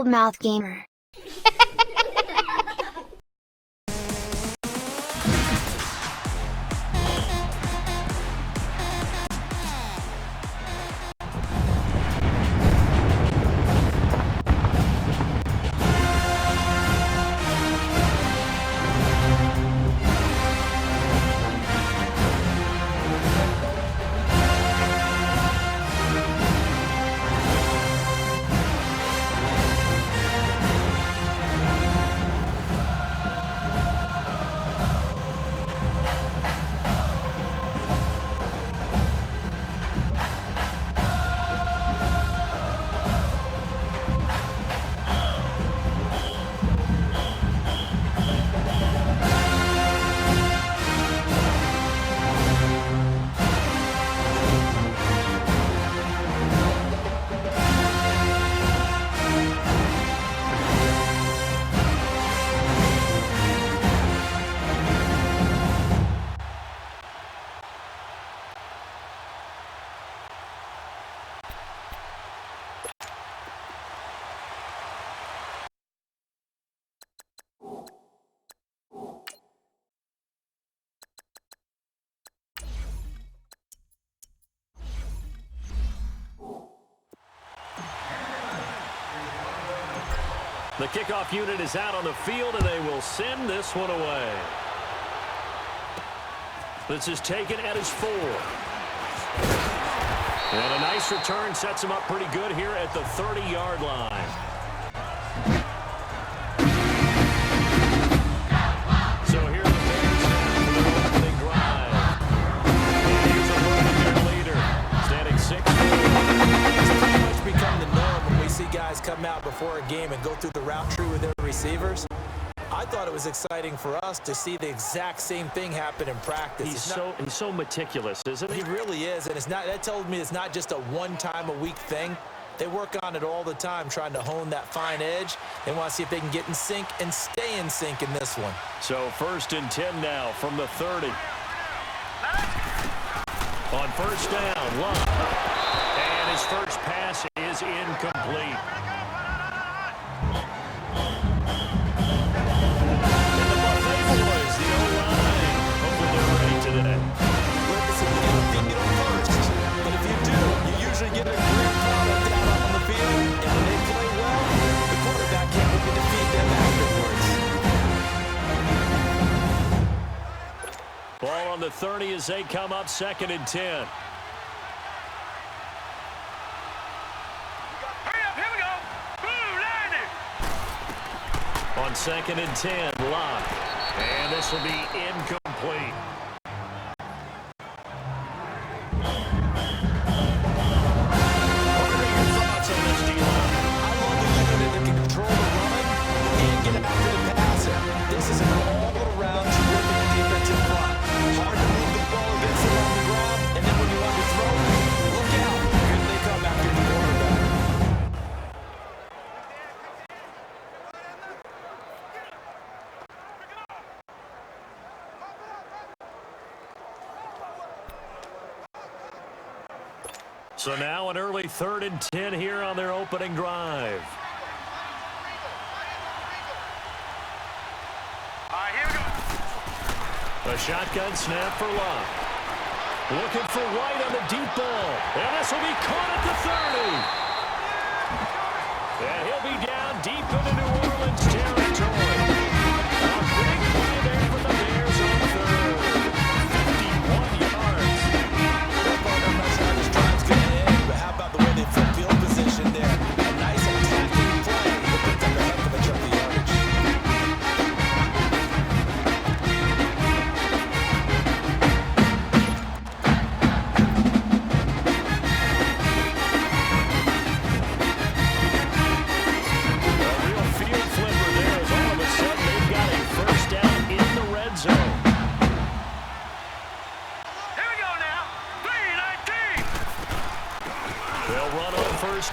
Cold Mouth Gamer. The kickoff unit is out on the field, and they will send this one away. This is taken at his 4. And a nice return sets him up pretty good here at the 30-yard line. So here are the Bears now for their opening drive. And here's a look at their leader, standing 6'4". It's pretty much become the norm when we see guys come out before a game and go through the route tree with their receivers. I thought it was exciting for us to see the exact same thing happen in practice. He's so meticulous, isn't he? He really is, and that tells me it's not just a one-time-a-week thing. They work on it all the time, trying to hone that fine edge. They want to see if they can get in sync and stay in sync in this one. So 1st and 10 now from the 30. On 1st down, Love. And his first pass is incomplete. Get a great product out on the field, and when they play well, the quarterback can't look to defeat them afterwards. Ball on the 30 as they come up 2nd and 10. Here we go. Boom, landing. On 2nd and 10, Locke. And this will be incomplete. So now an early 3rd and 10 here on their opening drive. A shotgun snap for Locke. Looking for White on the deep ball. And this will be caught at the 30. And he'll be down deep into New Orleans territory. A big play there for the Bears on 3rd. 51 yards. I'm not sure how this drive's going to end, but how about the way they flip field position there? A nice attacking play that picked up a heck of a chunk of yardage.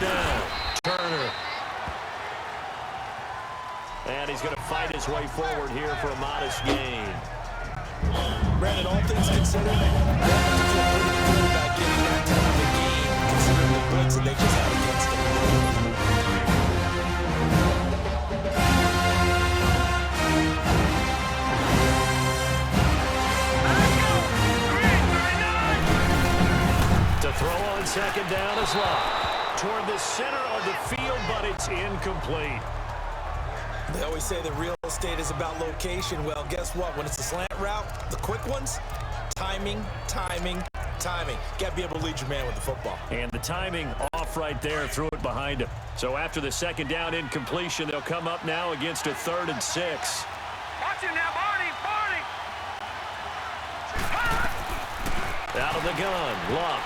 Down. Turner. And he's going to fight his way forward here for a modest gain. Brandon, all things considered, they have to feel pretty good about getting that type of a game, considering the blitz that they just had against them. one down is left. Toward the center of the field, but it's incomplete. They always say that real estate is about location. Well, guess what? When it's a slant route, the quick ones, timing, timing, timing. Got to be able to lead your man with the football. And the timing off right there, threw it behind him. So after the second down incompletion, they'll come up now against a 3rd and 6. Watch it now, Barney, Barney. Out of the gun, Luck.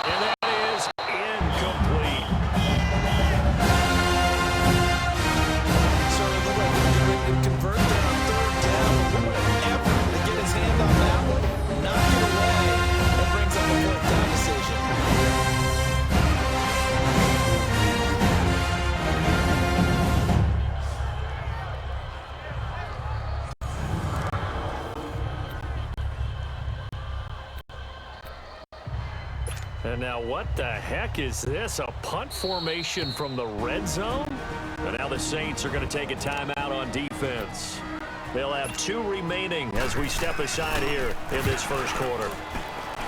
And that is incomplete. So it looked like they're ready to convert there on 3rd down. What an effort to get his hand on that one. Knock it away. That brings up a 4th down decision. And now what the heck is this? A punt formation from the red zone? And now the Saints are going to take a timeout on defense. They'll have 2 remaining as we step aside here in this first quarter.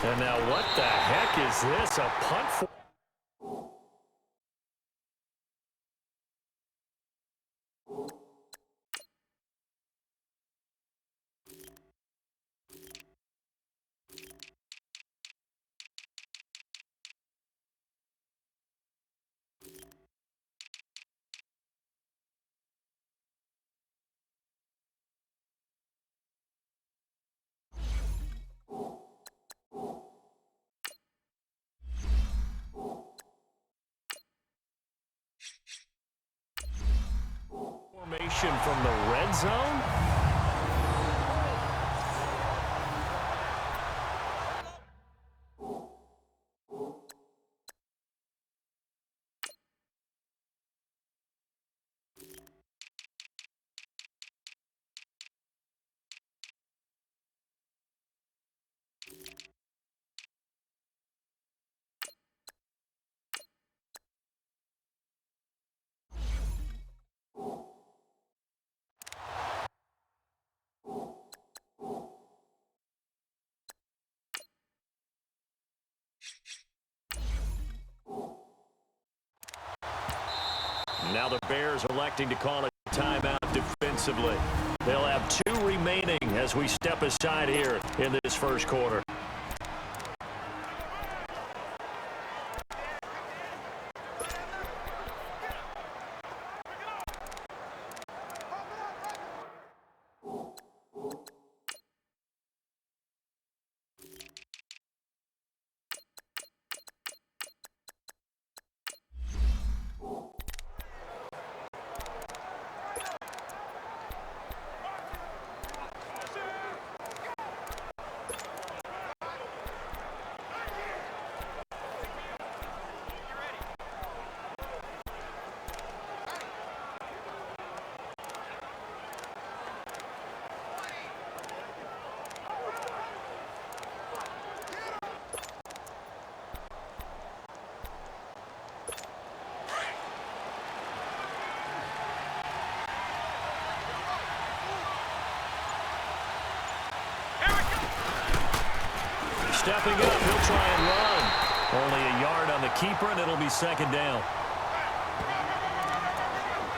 And now what the heck is this? A punt formation? From the red zone? Now the Bears electing to call a timeout defensively. They'll have 2 remaining as we step aside here in this first quarter. Stepping up, he'll try and run. Only a yard on the keeper, and it'll be 2nd down.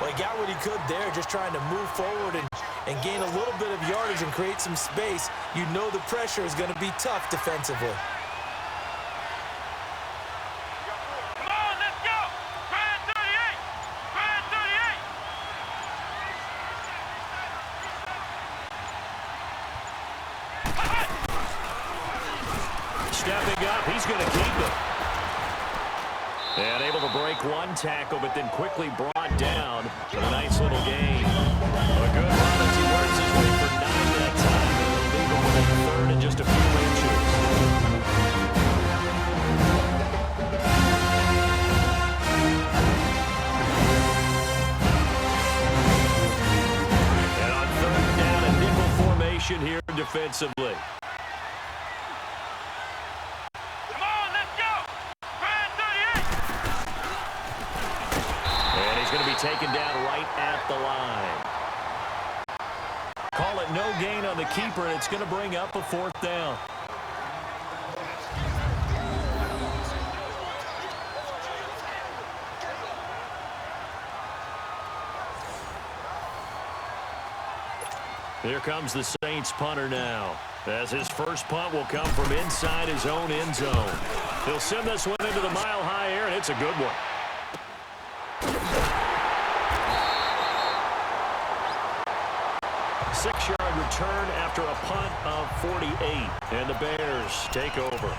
Well, he got what he could there, just trying to move forward and gain a little bit of yardage and create some space. You know the pressure is going to be tough defensively. Come on, let's go. Grand 38. Grand 38. Stepping up, he's going to keep it. And able to break one tackle, but then quickly brought down. But a nice little gain. A good run as he works his way for 9 that time. And they'll leave him with a 3rd and just a few inches. And on 3rd down, a nickel formation here defensively. Taken down right at the line. Call it no gain on the keeper, and it's going to bring up a 4th down. Here comes the Saints punter now, as his first punt will come from inside his own end zone. He'll send this one into the mile-high air, and it's a good one. Six-yard return after a punt of 48, and the Bears take over.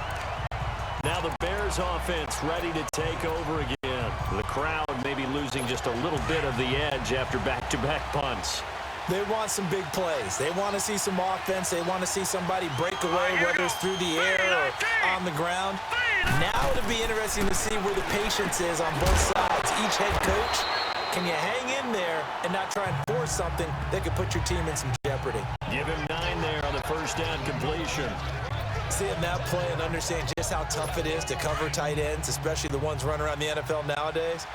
Now the Bears offense ready to take over again. The crowd maybe losing just a little bit of the edge after back-to-back punts. They want some big plays. They want to see some offense. They want to see somebody break away, whether it's through the air or on the ground. Now it'll be interesting to see where the patience is on both sides. Each head coach, can you hang in there and not try and force something that could put your team in some jeopardy? Give him 9 there on the first down completion. Seeing that play and understand just how tough it is to cover tight ends, especially the ones running around the NFL nowadays,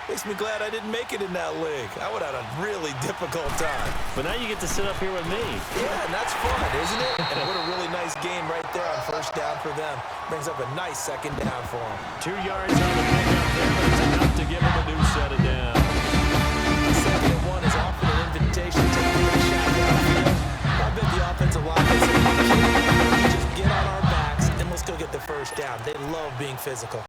makes me glad I didn't make it in that league. I would have had a really difficult time. But now you get to sit up here with me. Yeah, and that's fun, isn't it? And what a really nice game right there on first down for them. Brings up a nice second down for them. 2 yards on the pickup there, but it's enough to give them a new set of down. Second and 1 is often an invitation to take a shot downfield. I bet the offensive line is saying, just get on our backs and let's go get the first down. They love being physical.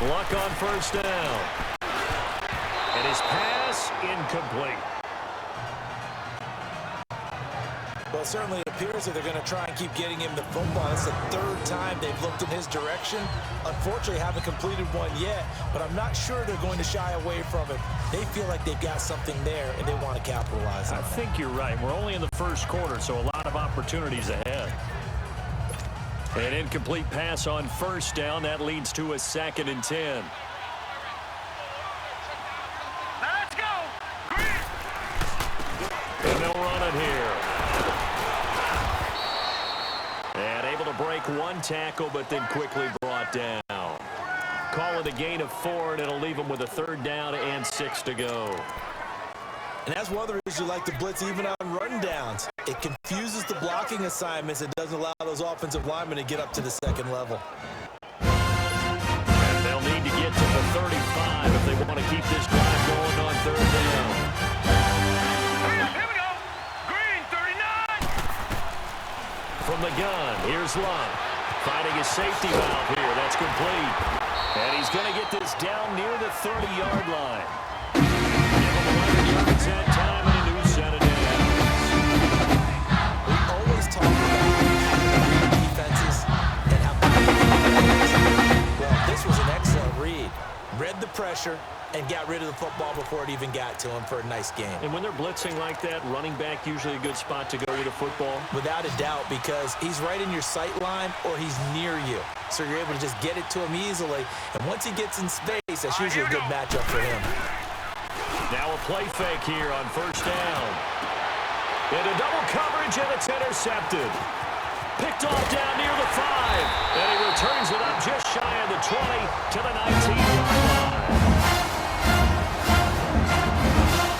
Luck on first down. And his pass incomplete. Well, certainly it appears that they're going to try and keep getting him the football. It's the 3rd time they've looked in his direction. Unfortunately, haven't completed one yet, but I'm not sure they're going to shy away from it. They feel like they've got something there, and they want to capitalize on it. I think you're right. We're only in the first quarter, so a lot of opportunities ahead. An incomplete pass on first down. That leads to a 2nd and 10. Let's go. And they'll run it here. And able to break one tackle, but then quickly brought down. Call it a gain of 4, and it'll leave them with a 3rd down and 6 to go. And that's one of the reasons you like to blitz even on run downs. It confuses the blocking assignments. It doesn't allow those offensive linemen to get up to the second level. And they'll need to get to the 35 if they want to keep this drive going on 3rd down. Here we go. Green 39. From the gun, here's Luck. Finding his safety valve here. That's complete. And he's going to get this down near the 30-yard line. That time and a new set of downs. We always talk about defenses and how well, this was an excellent read. Read the pressure and got rid of the football before it even got to him for a nice game. And when they're blitzing like that, running back usually a good spot to go with a football? Without a doubt, because he's right in your sight line or he's near you. So you're able to just get it to him easily. And once he gets in space, that's usually a good matchup for him. Now a play fake here on first down. Into double coverage, and it's intercepted. Picked off down near the 5. And he returns it up just shy of the 20 to the 19-yard line.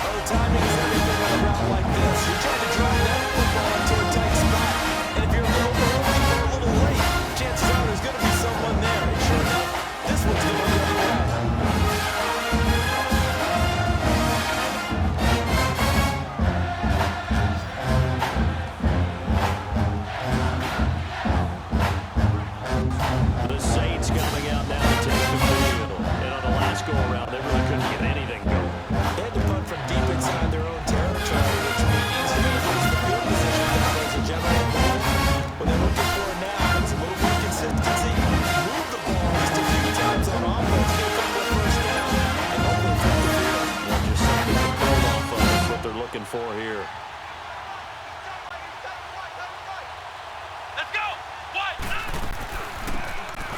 Oh, timing is everything on a route like this. You're trying to drive that football into a tight spot. And if you're a little early or a little late, chances are there's going to be someone there. And sure enough, this one's going to go the other way. For here. Let's go. What?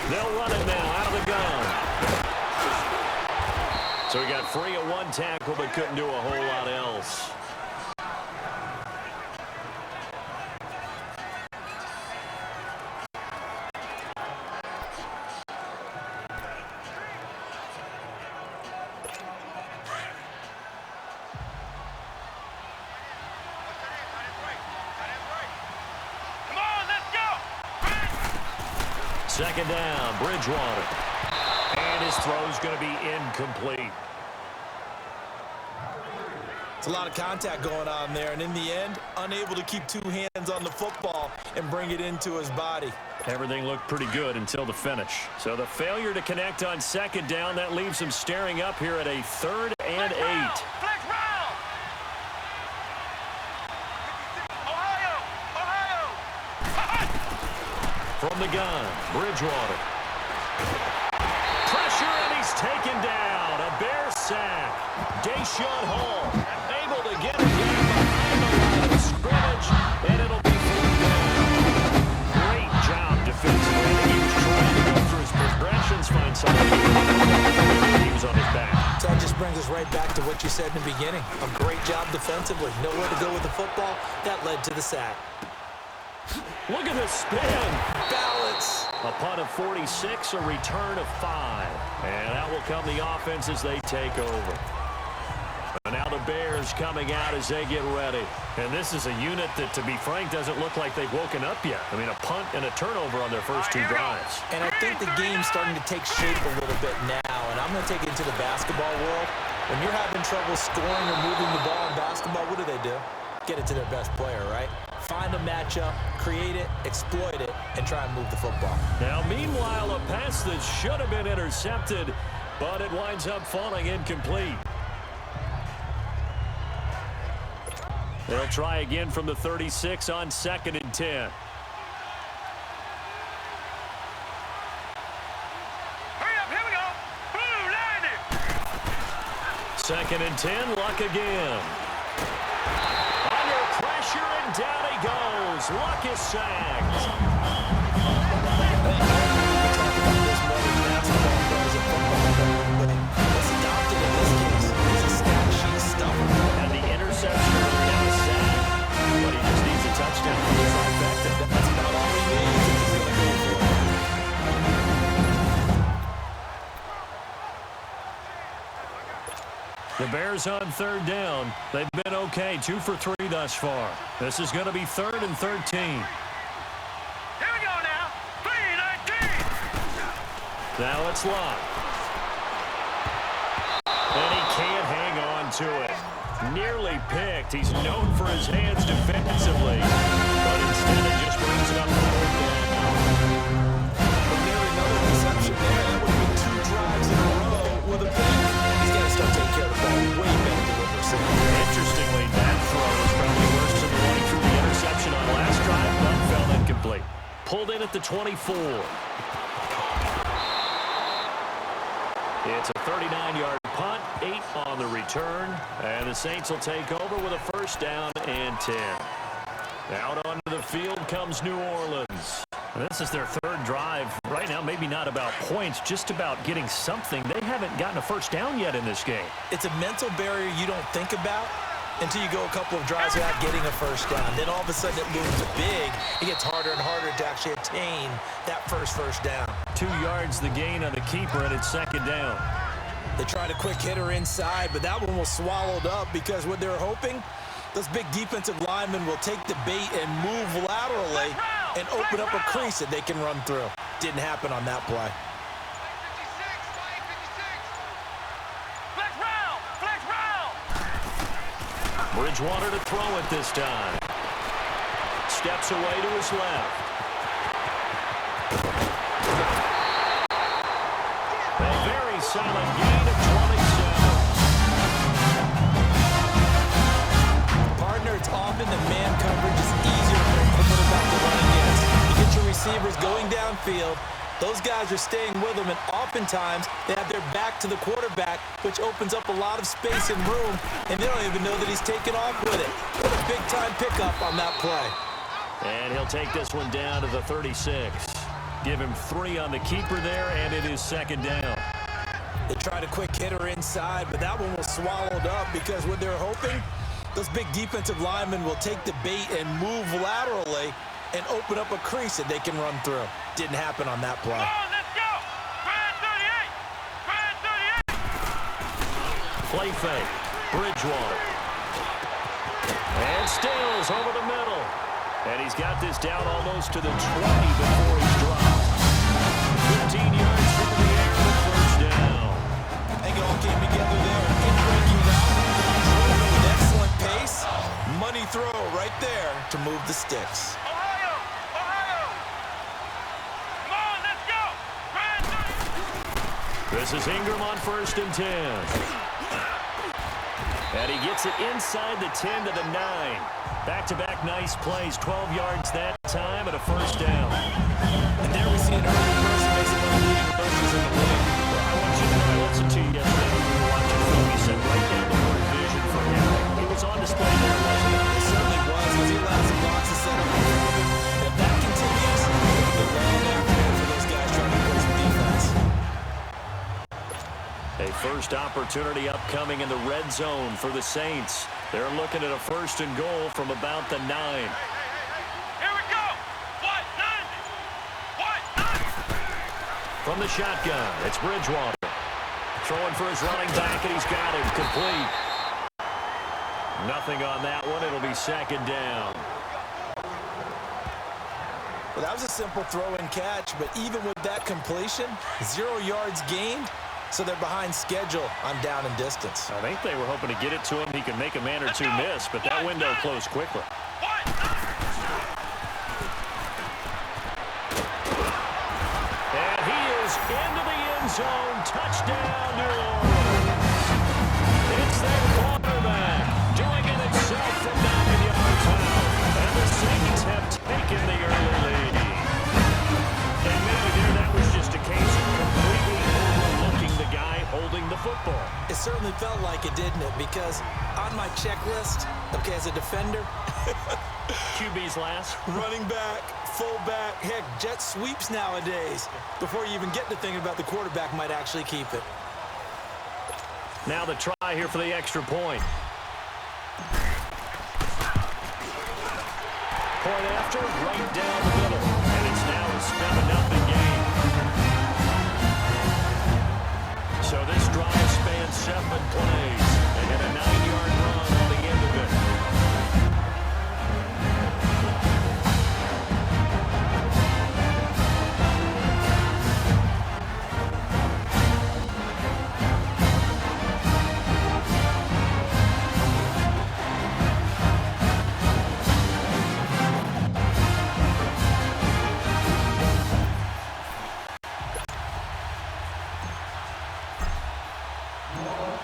They'll run it now out of the gun. So he got free of one tackle but couldn't do a whole lot else. Second down, Bridgewater. And his throw's going to be incomplete. It's a lot of contact going on there, and in the end, unable to keep two hands on the football and bring it into his body. Everything looked pretty good until the finish. So the failure to connect on second down, that leaves him staring up here at a 3rd and 8. Flex round. Ohio. From the gun, Bridgewater. Pressure, and he's taken down. A Bear sack. Deshaun Hall able to get it down behind the line of scrimmage, and it'll be 4th down. Great job defensively. He was trying to go through his progressions, find something. He was on his back. So that just brings us right back to what you said in the beginning. A great job defensively. Nowhere to go with the football. That led to the sack. Look at the spin. Balance. A punt of 46, a return of 5. And out will come the offense as they take over. And now the Bears coming out as they get ready. And this is a unit that, to be frank, doesn't look like they've woken up yet. I mean, a punt and a turnover on their first 2 drives. And I think the game's starting to take shape a little bit now. And I'm going to take it into the basketball world. When you're having trouble scoring or moving the ball in basketball, what do? Get it to their best player, right? Find a matchup, create it, exploit it, and try and move the football. Now, meanwhile, a pass that should have been intercepted, but it winds up falling incomplete. They'll try again from the 36 on 2nd and 10. Hurry up, here we go. Blue, line it. 2nd and 10, Luck again. Under pressure, and down he goes. Luck is sacked. What's adopted in this case is a stat sheet stuff. And the interception earlier, now a sack. But he just needs a touchdown to be trifecta. That's about all he needs if he's going to go for it. The Bears on 3rd down. They've been okay, 2 for 3 thus far. This is going to be 3rd and 13. Here we go now. 3-19. Now it's Luck. And he can't hang on to it. Nearly picked. He's known for his hands defensively. But instead it just brings it up to 4th down. Nearly another reception there. That would have been 2 drives in a row with a pick. He's got to start taking care of the ball way better than what we're seeing. Interestingly, that throw was probably worse than the one he threw the interception on last drive, but fell incomplete. Pulled in at the 24. It's a 39-yard punt, 8 on the return, and the Saints will take over with a 1st down and 10. Out onto the field comes New Orleans. This is their 3rd drive. Right now, maybe not about points, just about getting something. They haven't gotten a 1st down yet in this game. It's a mental barrier you don't think about until you go a couple of drives without getting a 1st down. Then all of a sudden it looms big. It gets harder and harder to actually attain that first down. 2 yards the gain on the keeper, and it's 2nd down. They tried a quick hitter inside, but that one was swallowed up because what they're hoping, those big defensive linemen will take the bait and move laterally and open up a crease that they can run through. Didn't happen on that play. Flex round. Bridgewater to throw it this time. Steps away to his left. A very solid gain of 27. Partner, it's often the man coverage is easier for a quarterback to run against. You get your receivers going downfield. Those guys are staying with them, and oftentimes they have their back to the quarterback, which opens up a lot of space and room, and they don't even know that he's taken off with it. What a big-time pickup on that play. And he'll take this one down to the 36. Give him 3 on the keeper there, and it is 2nd down. They tried a quick hitter inside, but that one was swallowed up because what they're hoping, those big defensive linemen will take the bait and move laterally and open up a crease that they can run through. Didn't happen on that play. Come on, let's go. 38. Play fake. Bridgewater. And Stills over the middle. And he's got this down almost to the 20 before he's dropped. This is Ingram on 1st and 10. And he gets it inside the 10 to the 9. Back-to-back nice plays, 12 yards that time and a first down. And there we see an early person makes one of the leading rushes in the league. Well, I want you to know, I listened to you yesterday when we were watching film. You said right down the court vision for him. He was on display there, wasn't it? It certainly was, because he allowed some boxes set up. If that continues, it'll be a long afternoon for those guys trying to play some defense. A first opportunity upcoming in the red zone for the Saints. They're looking at a 1st and goal from about the 9. Here we go. What? 90. From the shotgun, it's Bridgewater. Throwing for his running back, and he's got him complete. Nothing on that one. It'll be 2nd down. Well, that was a simple throw and catch, but even with that completion, 0 yards gained. So they're behind schedule on down and distance. I think they were hoping to get it to him. He could make a man or two miss, but that window closed quickly. And he is into the end zone. Touchdown, New Orleans. It's their quarterback doing it himself from 9 yards out. And the Saints have taken the early lead. And maybe there that was just a case of completely overlooking the guy holding the football. It certainly felt like it, didn't it? Because on my checklist, okay, as a defender, QB's last. running back, fullback, heck, jet sweeps nowadays. Before you even get to thinking about the quarterback might actually keep it. Now the try here for the extra point. Point after, right down the middle. And it's now a 7-0 game. So this drive spans 7 plays. They get a 9-yard run on the end of it.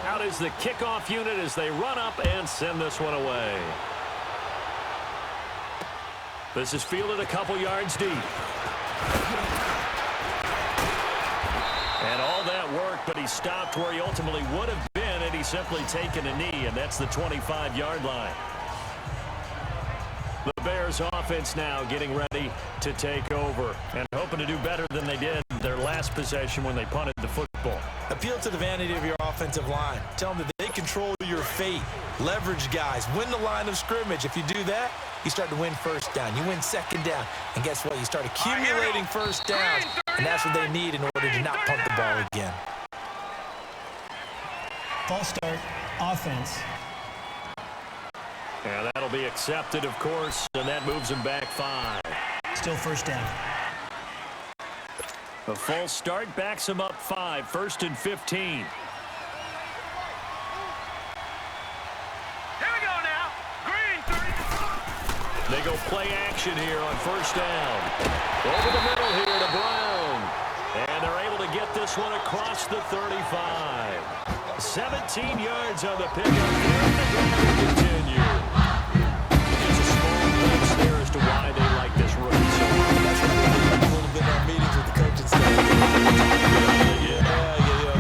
Out is the kickoff unit as they run up and send this one away. This is fielded a couple yards deep. And all that work, but he stopped where he ultimately would have been had he simply taken a knee, and that's the 25-yard line. The Bears offense now getting ready to take over and hoping to do better than they did their last possession when they punted the football. Appeal to the vanity of your offensive line. Tell them that they control your fate. Leverage guys. Win the line of scrimmage. If you do that, you start to win 1st down. You win 2nd down. And guess what? You start accumulating 1st downs. And that's what they need in order to not punt the ball again. False start, offense. And that'll be accepted, of course, and that moves them back 5. Still 1st down. A false start backs them up 5, 1st and 15. Here we go now. Green 30. They go play action here on 1st down. Over the middle here to Brown. And they're able to get this one across the 35. 17 yards on the pickup. And the drive will continue. Just a small glimpse there as to why they like this rookie so much. That's why we have a little bit of our meetings with the coaching staff.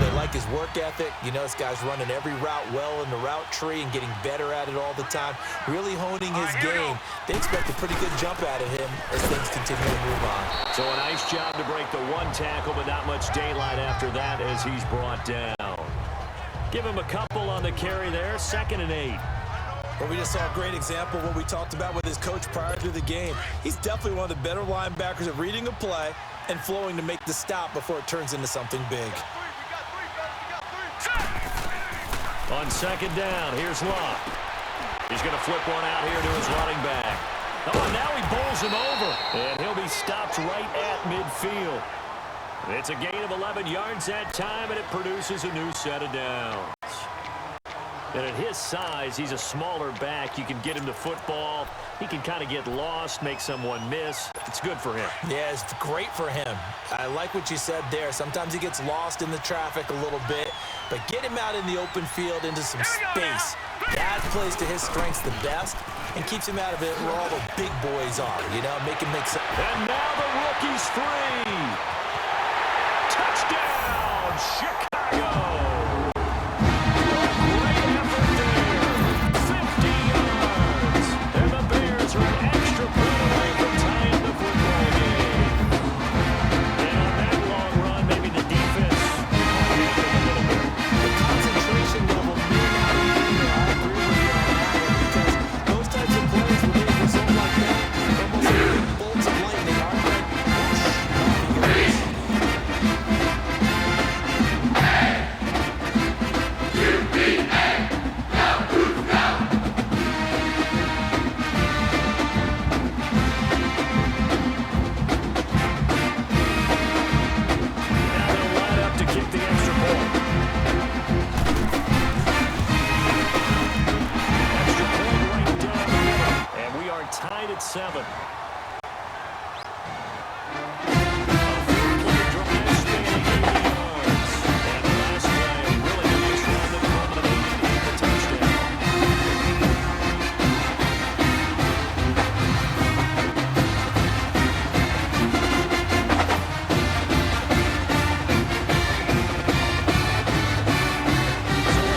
They like his work ethic. You know, this guy's running every route well in the route tree and getting better at it all the time. Really honing his game. They expect a pretty good jump out of him as things continue to move on. So a nice job to break the 1 tackle, but not much daylight after that as he's brought down. Give him a couple on the carry there, 2nd and 8. Well, we just saw a great example of what we talked about with his coach prior to the game. He's definitely one of the better linebackers at reading a play and flowing to make the stop before it turns into something big. On 2nd down, here's Locke. He's going to flip one out here to his running back. Oh, and now he bowls him over. And he'll be stopped right at midfield. It's a gain of 11 yards that time, and it produces a new set of downs. And at his size, he's a smaller back. You can get him to football. He can kind of get lost, make someone miss. It's good for him. Yeah, it's great for him. I like what you said there. Sometimes he gets lost in the traffic a little bit, but get him out in the open field into some space. That plays to his strengths the best and keeps him out of it where all the big boys are, you know, make him make sense. And now the rookie's free. Touchdown, Chicago. Tied at 7.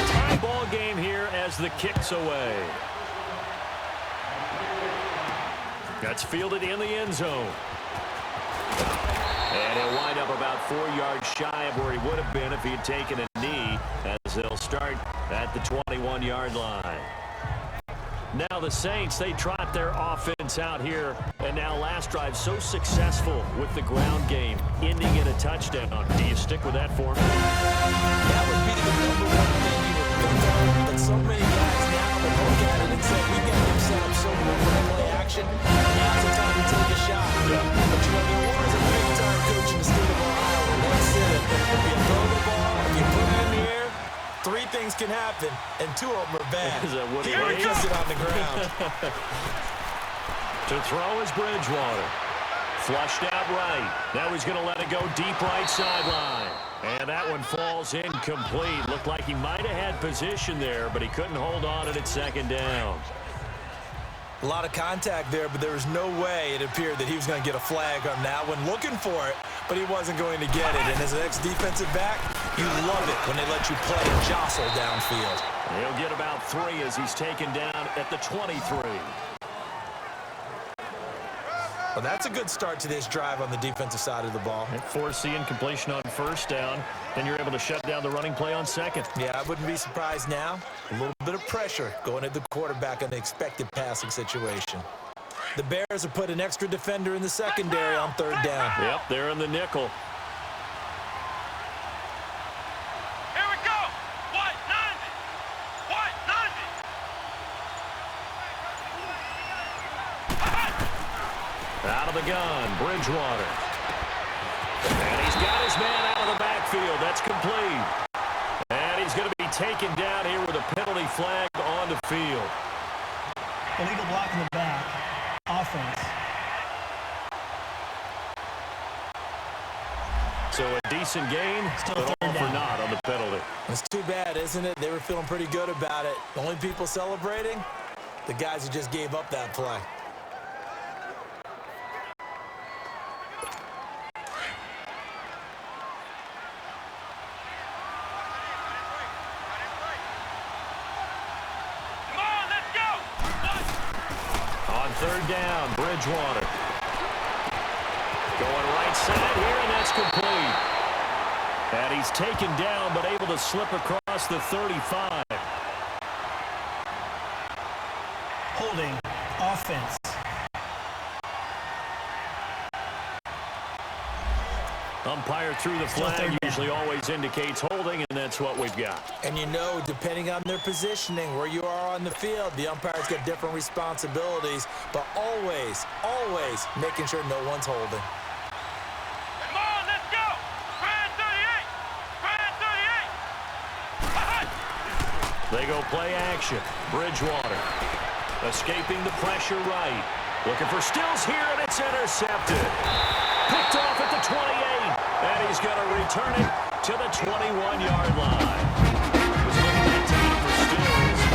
Tie ball game here as the kick's away. That's fielded in the end zone. And he'll wind up about 4 yards shy of where he would have been if he had taken a knee, as they'll start at the 21-yard line. Now the Saints, they trot their offense out here, and now last drive so successful with the ground game, ending in a touchdown. Do you stick with that formula? That would be the number one thing you would think of, but so many guys now that look at it and say, we got them set up so well for play action, now's the time to take a shot. Yeah. But you know, there was a big-time coach in the state of Ohio who once said, if you throw the ball, if you put it in the air, 3 things can happen, and 2 of them are bad. Is that what he gets it on the ground. To throw is Bridgewater. Flushed out right. Now he's going to let it go deep right sideline. And that one falls incomplete. Looked like he might have had position there, but he couldn't hold on to it at second down. A lot of contact there, but there was no way it appeared that he was going to get a flag on that one. Looking for it, but he wasn't going to get it. And as an ex-defensive back, you love it when they let you play and jostle downfield. He'll get about 3 as he's taken down at the 23. Well, that's a good start to this drive on the defensive side of the ball. Forcing completion on first down, then you're able to shut down the running play on second. Yeah, I wouldn't be surprised now. A little bit of pressure going at the quarterback on the expected passing situation. The Bears have put an extra defender in the secondary on 3rd down. Yep, they're in the nickel. Here we go. White 90. White 90. Out of the gun, Bridgewater. And he's got his man out of the backfield. That's complete. And he's going to be taken down here with a penalty flag on the field. Illegal block in the back. Offense. So a decent gain, Still but all 3rd for down. naught on the penalty. It's too bad, isn't it? They were feeling pretty good about it. The only people celebrating, the guys who just gave up that play. Come on, let's go. On 3rd down, Bridgewater. Going right side here, and that's complete. And he's taken down, but able to slip across the 35. Holding. Offense. Umpire threw the Still flag, 3rd down. usually always indicates holding, and that's what we've got. And you know, depending on their positioning, where you are on the field, the umpire's got different responsibilities, but always, always making sure no one's holding. Come on, let's go. Grand 38. Grand 38. They go play action. Bridgewater escaping the pressure right. Looking for Stills here, and it's intercepted. Picked off at the 28, and he's going to return it to the 21-yard line. Was looking at time for Stills.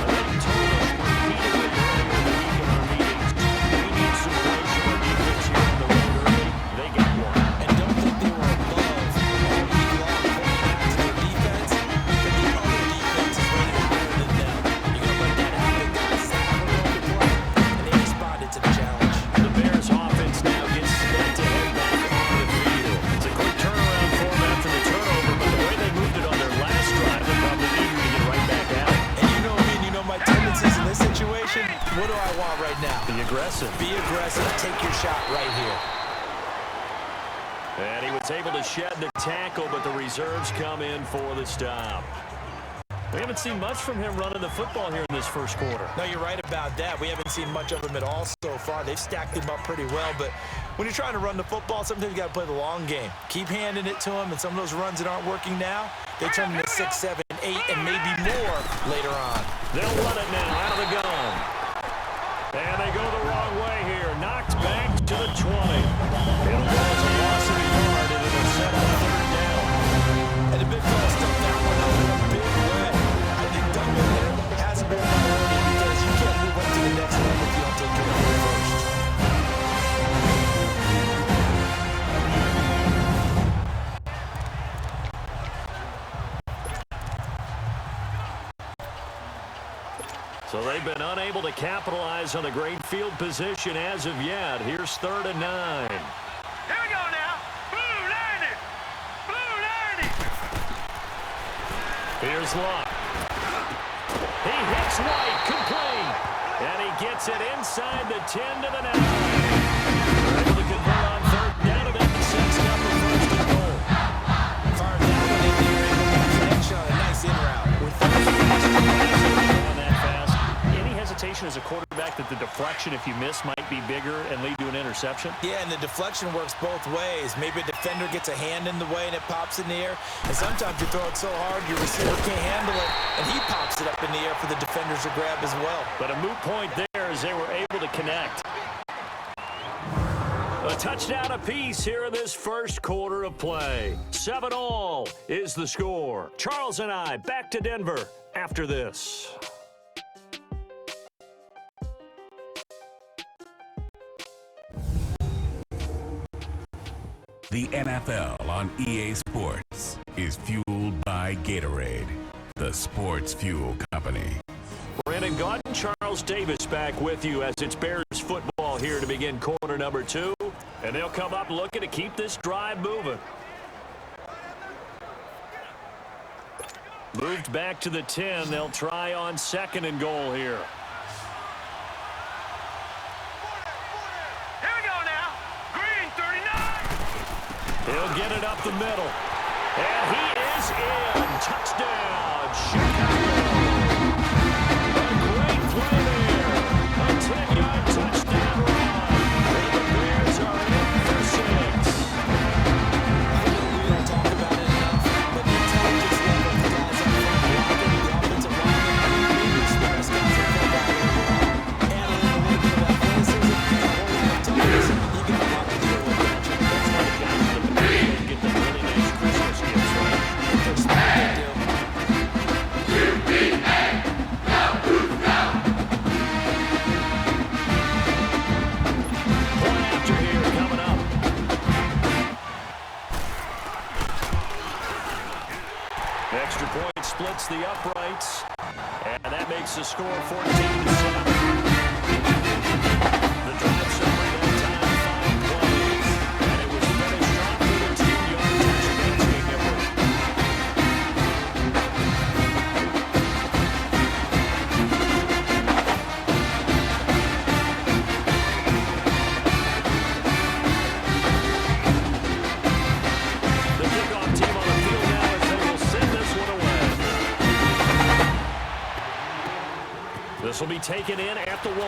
They told us repeatedly earlier in the week in our meetings, we need some plays from our defense here on the road early. They got one. And don't think they were above all week long pointing out to their defense, but the other defense is rated higher than them. You're going to let that happen, guys. It's not going to play. And they responded to the challenge. The Bears offense now gets set to head back on the field. It's a quick turnaround for them after the turnover, but the way they moved it on their last drive, they're probably eager to get right back out. And you know me and you know my tendencies in this situation. What do I want right now? Be aggressive. Be aggressive. Take your shot right here. And he was able to shed the tackle, but the reserves come in for the stop. We haven't seen much from him running the football here in this first quarter. No, you're right about that. We haven't seen much of him at all so far. They've stacked him up pretty well, but when you're trying to run the football, sometimes you got to play the long game. Keep handing it to him, and some of those runs that aren't working now, they turn into 6, 7, 8, and maybe more later on. They'll run it now out of the gun. And they go the wrong way here. Knocked back to the 20. It'll go as a loss of a yard, and it'll set up 3rd down. And the big fella stuffed that one up in a big way. I think Duncan there hasn't been a priority because you can't move up to the next level if you don't take care of it first. So they've been unable to capitalize on the great field position as of yet. Here's 3rd and 9. Here we go now. Blue 90. Blue 90. Here's Luck. He hits White, complete. And he gets it inside the 10 to the 9. They're able to convert on 3rd down, and that sets up the 1st and goal. Far as that one, they were able to make connection on a nice in route. With On that fast. Any hesitation as a quarterback that the deflection, if you miss, might be bigger and lead to an interception? yeah, and the deflection works both ways. Maybe a defender gets a hand in the way and it pops in the air. And sometimes you throw it so hard your receiver can't handle it, and he pops it up in the air for the defenders to grab as well. But a moot point there as they were able to connect. A touchdown apiece here in this first quarter of play. 7-all is the score. Charles and I back to Denver after this. The NFL on EA Sports is fueled by Gatorade, the sports fuel company. Brandon Gaudin, Charles Davis back with you as it's Bears football here to begin quarter number 2. And they'll come up looking to keep this drive moving. Moved back to the 10. They'll try on 2nd and goal here. Here we go now. Green 39. He'll get it up the middle. And he is in. Touchdown, Chicago. A great play there. A 10-yard touchdown run. And the Bears are in for 6. I know we don't talk about it enough, but the intelligence level of the guys up front blocking, the offensive line, maybe the smartest guys in football overall, handling a little bit of athleticism and a whole lot of toughness. You got a lot to deal with, don't you? That's why the guys in the Bears get them really nice Christmas gifts, right? If they're smart, they do. Point after here coming up. Extra point splits the uprights, and that makes the score 14-7. The drive summary that time, 5 plays, and it was finished off with a 2-yard touchdown to Denver. The kickoff team on the field now as they will send this one away. This will be taken in at the 1.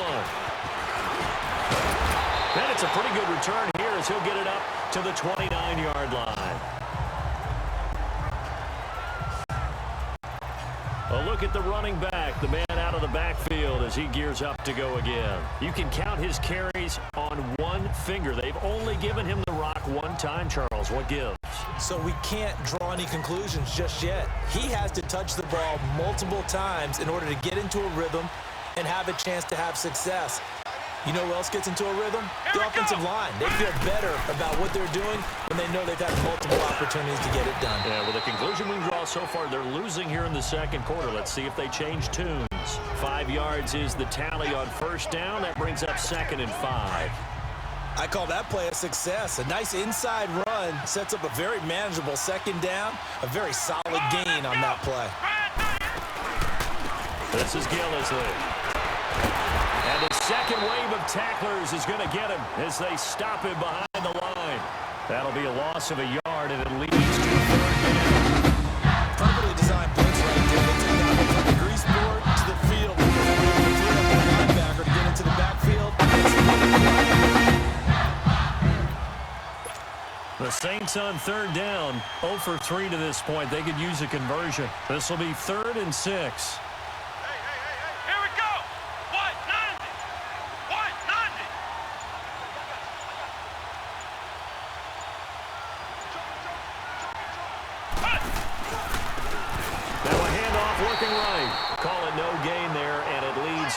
And it's a pretty good return here as he'll get it up to the 29-yard line. A look at the running back, the man out of the backfield as he gears up to go again. You can count his carries on one finger. They've only given him the rock one time, Charles. What gives? So we can't draw any conclusions just yet. He has to touch the ball multiple times in order to get into a rhythm and have a chance to have success. You know who else gets into a rhythm? The offensive line. They feel better about what they're doing when they know they've had multiple opportunities to get it done. Yeah, well, the conclusion we draw so far, they're losing here in the second quarter. Let's see if they change tunes. 5 yards is the tally on first down. That brings up 2nd and 5. I call that play a success. A nice inside run sets up a very manageable second down. A very solid gain on that play. This is Gillisley. And the second wave of tacklers is going to get him as they stop him behind the line. That'll be a loss of a yard, and it leads to a 3rd down. Perfectly designed blitz right there. They took that one from the grease board to the field. Linebacker to get into the backfield. The Saints on 3rd down, 0 for 3 to this point. They could use a conversion. This will be 3rd and 6.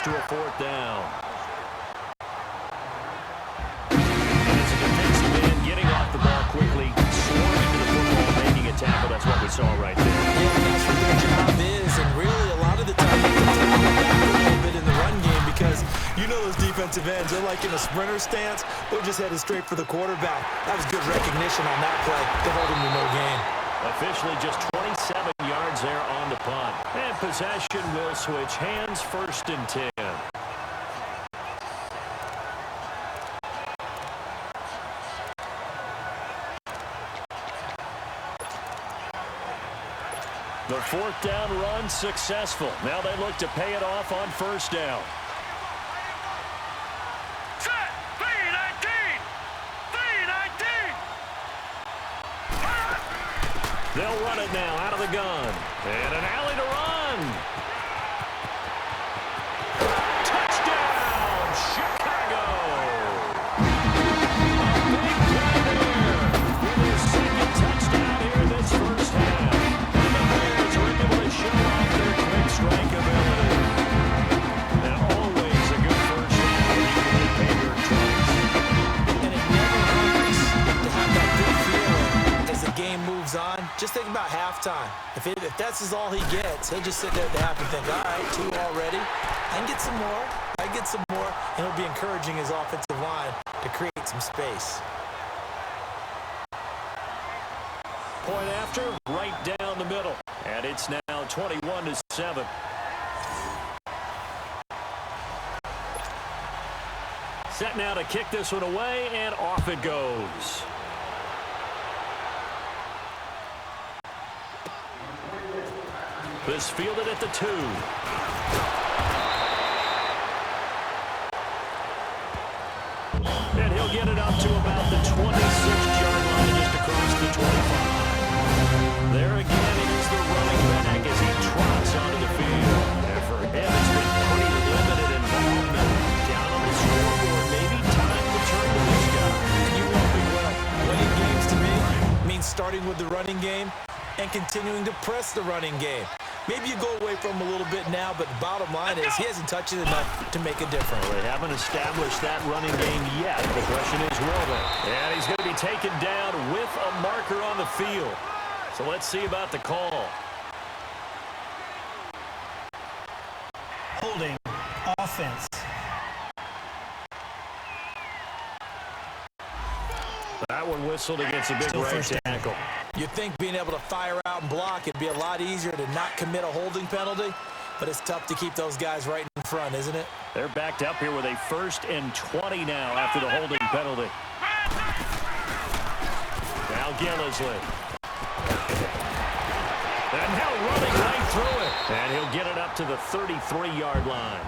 To a 4th down. And it's a defensive end getting off the ball quickly, swarming to the football, making a tackle. That's what we saw right there. Yeah, that's what their job is, and really a lot of the time they can tackle back a little bit in the run game because you know those defensive ends, they're like in a sprinter stance. They're just headed straight for the quarterback. That was good recognition on that play to hold him to no gain. Officially just 27 yards there on the punt. And possession will switch hands, 1st and 10. The 4th down run successful. Now they look to pay it off on 1st down. Set, 3-19. They'll run it now out of the gun. And an alley to run. Touchdown, Chicago. A big play there with his 2nd touchdown here in this first half. And the Bears are able to show off their quick strike ability. And always a good first half when you can pay your twice. And it never hurts to have that good feeling as the game moves on. Just think about halftime. If that's all he gets, he'll just sit there at the half and think, all right, 2 already. I can get some more. I can get some more. And he'll be encouraging his offensive line to create some space. Point after, right down the middle. And it's now 21-7. Set now to kick this one away, and off it goes. This fielded at the 2. And he'll get it up to about the 26-yard line, just across the 25. There again is the running back as he trots onto the field. And for him, it's been pretty limited involvement. Down on the scoreboard, maybe time to turn to this guy. And you won't be well. Winning games to me means starting with the running game and continuing to press the running game. Maybe you go away from him a little bit now, but the bottom line is he hasn't touched it enough to make a difference. Well, they haven't established that running game yet. The question is, will they? And he's going to be taken down with a marker on the field. So let's see about the call. Holding offense. That one whistled against a big Still right first down. tackle. You'd think being able to fire out and block, it'd be a lot easier to not commit a holding penalty, but it's tough to keep those guys right in front, isn't it? They're backed up here with a 1st and 20 now after the holding penalty. Now Gillisley. And now running right through it. And he'll get it up to the 33-yard line.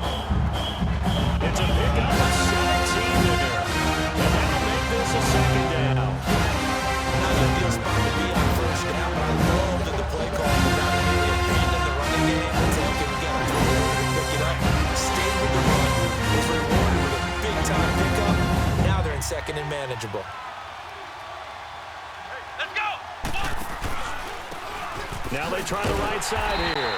It's a pickup of 17 there. And that'll make this a 2nd down. Not an ideal spot to be on 1st down, but I love that the play call did not really abandon the running game. It's a Let's go. Now they try the right side here.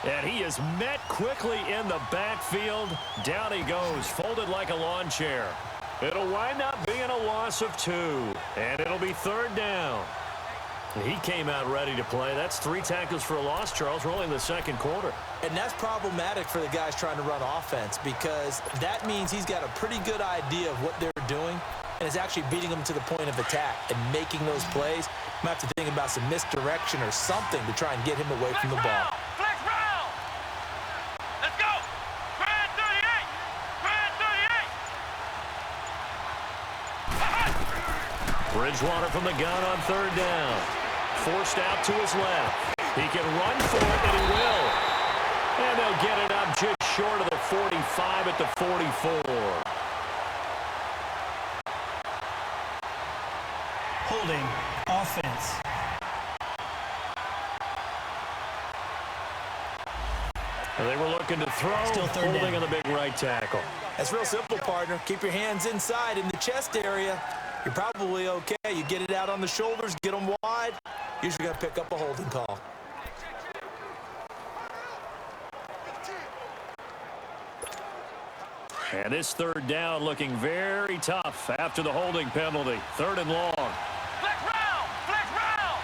And he is met quickly in the backfield. Down he goes, folded like a lawn chair. It'll wind up being a loss of 2. And it'll be 3rd down. He came out ready to play. That's 3 tackles for a loss, Charles. We're only in the 2nd quarter. And that's problematic for the guys trying to run offense because that means he's got a pretty good idea of what they're doing and is actually beating them to the point of attack and making those plays. I'm going to have to think about some misdirection or something to try and get him away from the ball. Flex round. Let's go. Grand 38. Grand 38. Bridgewater from the gun on 3rd down. Forced out to his left. He can run for it, and he will. And they'll get it up just short of the 45 at the 44. Holding offense. They were looking to throw, Still 3rd holding down. on the big right tackle. That's real simple, partner. Keep your hands inside in the chest area. You're probably okay. You get it out on the shoulders, get them wide. Usually going to pick up a holding call. And this 3rd down looking very tough after the holding penalty. 3rd and long. Flex round. Flex round.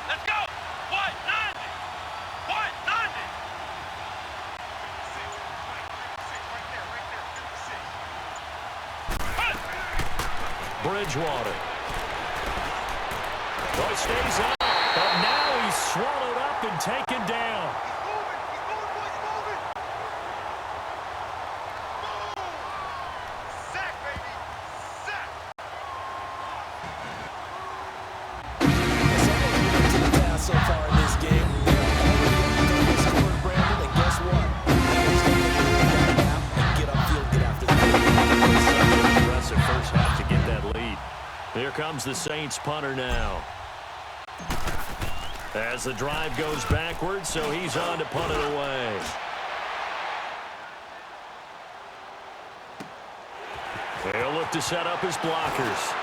Let's go. White 90. White 90. Bridgewater. Well, he stays up, but now he's swallowed up and taken down. So far in this game, they're scored, Brandon, and guess what? And get upfield, get after the Such an impressive first half to get that lead. Here comes the Saints punter now. As the drive goes backwards, so he's on to punt it away. They'll look to set up his blockers.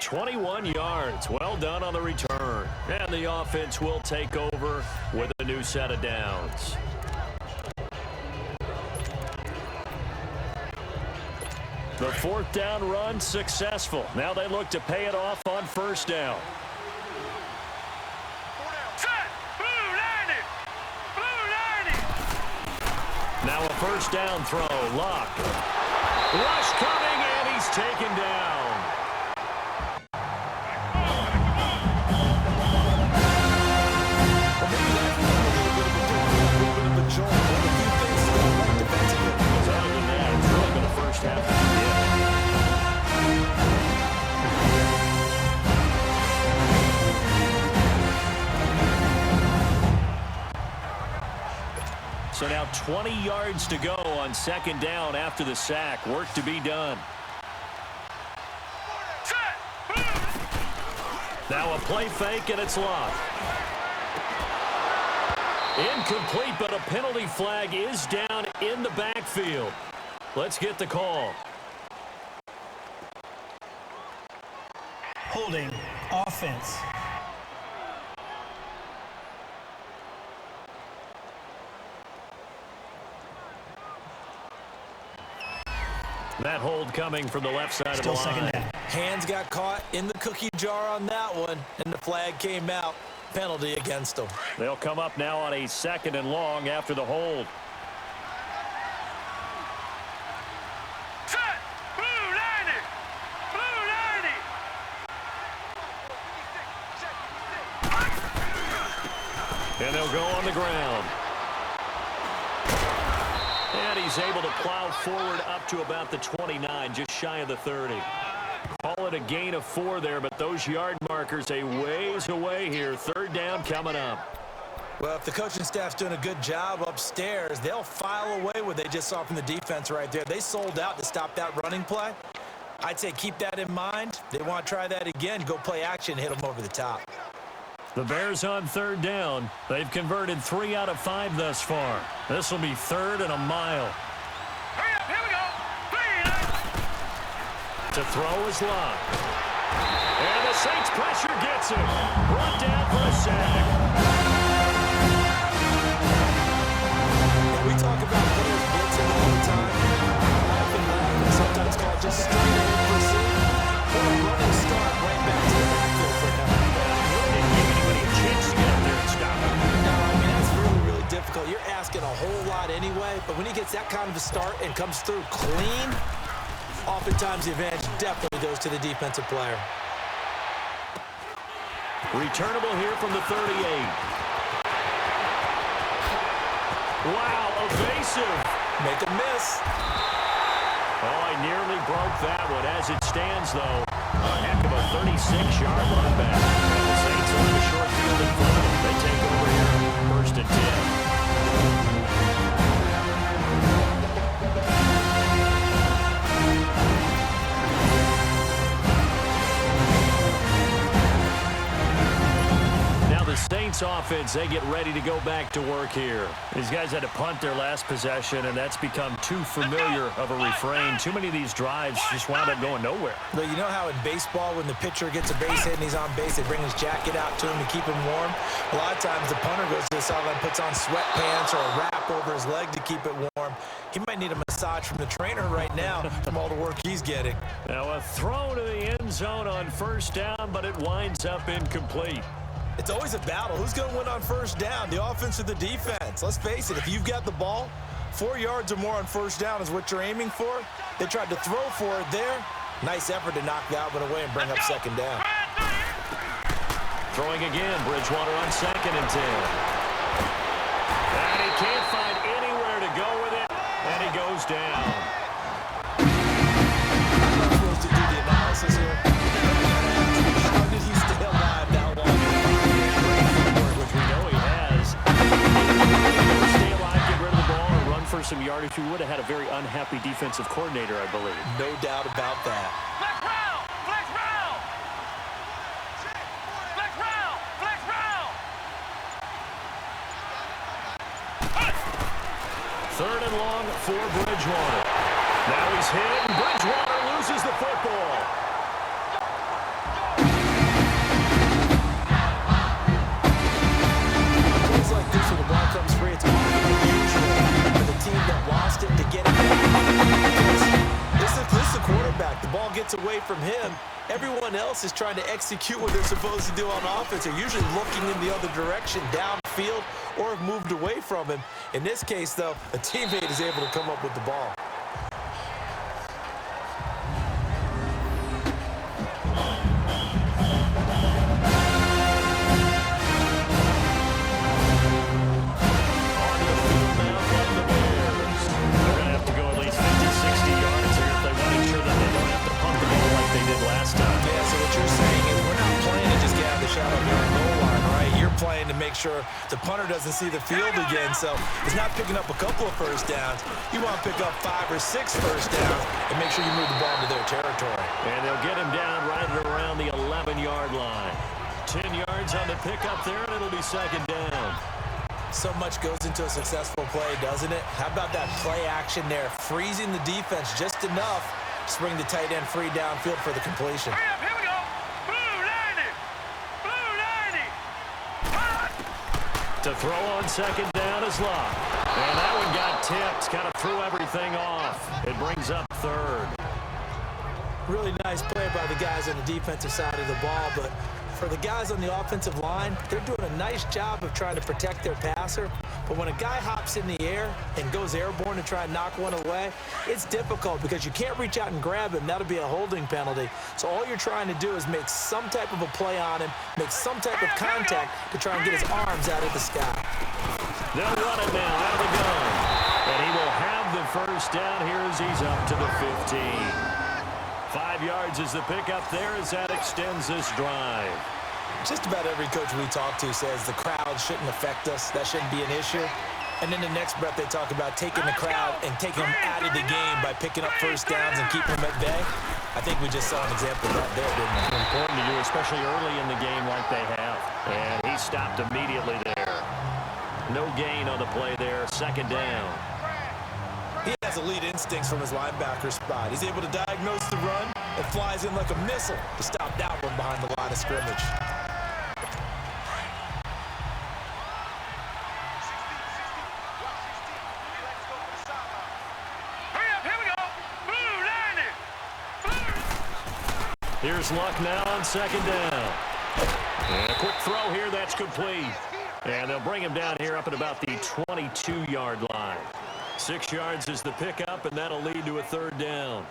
.21 yards. Well done on the return. And the offense will take over with a new set of downs. The fourth down run successful. Now they look to pay it off on first down. Now a first down throw. Lock. Rush coming, and he's taken down. First half. So now 20 yards to go on second down after the sack. Work to be done. Now a play fake, and it's locked. Incomplete, but a penalty flag is down in the backfield. Let's get the call. Holding offense. That hold coming from the left side Still of the line. second down. Hands got caught in the cookie jar on that one, and the flag came out. Penalty against them. They'll come up now on a second and long after the hold. And they'll go on the ground. And he's able to plow forward up to about the 29, just shy of the 30. Call it a gain of 4 there, but those yard markers a ways away here. Third down coming up. Well, if the coaching staff's doing a good job upstairs, they'll file away what they just saw from the defense right there. They sold out to stop that running play. I'd say keep that in mind. They want to try that again, go play action, hit them over the top. The Bears on third down. They've converted 3 out of 5 thus far. This will be third and a mile. Hurry up, here we go. To throw is locked. And the Saints pressure gets him. Brought down for a sack. We talk about players blitzing all the time. And sometimes called just straight ahead pursuit. Or a running start right back to the backfield for him. Didn't give anybody a chance to get up there and stop him. No, I mean, that's really, really difficult. You're asking a whole lot anyway, but when he gets that kind of a start and comes through clean, oftentimes the advantage definitely goes to the defensive player. Returnable here from the 38. Wow, evasive. Make a miss. Oh, I nearly broke that one. As it stands, though, a heck of a 36-yard run back. And the Saints are on the short field in front of them. They take over here, first and 10. Saints offense, they get ready to go back to work here. These guys had to punt their last possession, and that's become too familiar of a refrain. Too many of these drives just wound up going nowhere. Well, you know how in baseball, when the pitcher gets a base hit and he's on base, they bring his jacket out to him to keep him warm? A lot of times the punter goes to the sideline, puts on sweatpants or a wrap over his leg to keep it warm. He might need a massage from the trainer right now from all the work he's getting. Now a throw to the end zone on first down, but it winds up incomplete. It's always a battle. Who's going to win on first down, the offense or the defense? Let's face it, if you've got the ball, 4 yards or more on first down is what you're aiming for. They tried to throw for it there. Nice effort to knock that one away and bring up second down. Throwing again, Bridgewater on second and 10. And he can't find anywhere to go with it, and he goes down. I'm not supposed to do the analysis here. How did he stay alive that long? Which we know he has. Stay alive, get rid of the ball, and run for some yardage. We would have had a very unhappy defensive coordinator, I believe. No doubt about that. Flex round! Flex round! Flex round! Flex round! Third and long for Bridgewater. Now he's hit, and Bridgewater loses the football. Plays like this when the ball comes free, it's unusual for the team that lost it to get it back. This is a from him, everyone else is trying to execute what they're supposed to do on offense. They're usually looking in the other direction, downfield, or have moved away from him. In this case, though, a teammate is able to come up with the ball. Playing to make sure the punter doesn't see the field again, so it's not picking up a couple of first downs. You want to pick up 5 or 6 first downs and make sure you move the ball into their territory. And they'll get him down right around the 11-yard line. 10 yards on the pickup there, and it'll be second down. So much goes into a successful play, doesn't it? How about that play action there, freezing the defense just enough to bring the tight end free downfield for the completion. Here we go. To throw on second down is Luck. And that one got tipped, kind of threw everything off. It brings up third. Really nice play by the guys on the defensive side of the ball, but for the guys on the offensive line, they're doing a nice job of trying to protect their passer. But when a guy hops in the air and goes airborne to try and knock one away, it's difficult because you can't reach out and grab him. That'll be a holding penalty. So all you're trying to do is make some type of a play on him, make some type of contact to try and get his arms out of the sky. They'll run it now out of the gun. And he will have the first down here as he's up to the 15. 5 yards is the pickup there as that extends this drive. Just about every coach we talk to says the crowd shouldn't affect us. That shouldn't be an issue. And then the next breath they talk about taking the crowd and taking them out of the game by picking up first downs and keeping them at bay. I think we just saw an example of that there, didn't we? Important to do, especially early in the game like they have. And he stopped immediately there. No gain on the play there. Second down. He has elite instincts from his linebacker spot. He's able to diagnose the run and flies in like a missile to stop that one behind the line of scrimmage. Hurry up, here we go. Blue 90. Here's Luck now on second down. And a quick throw here, that's complete. And they'll bring him down here up at about the 22-yard line. 6 yards is the pickup, and that'll lead to a third down.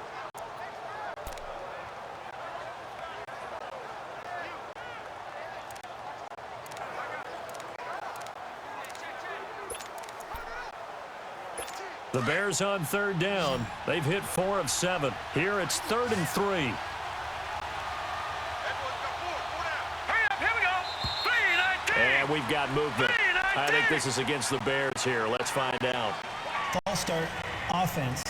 The Bears on third down. They've hit 4 of 7. Here it's 3rd and 3. Hurry up, here we go. 3-19. And we've got movement. I think this is against the Bears here. Let's find out. False start, offense.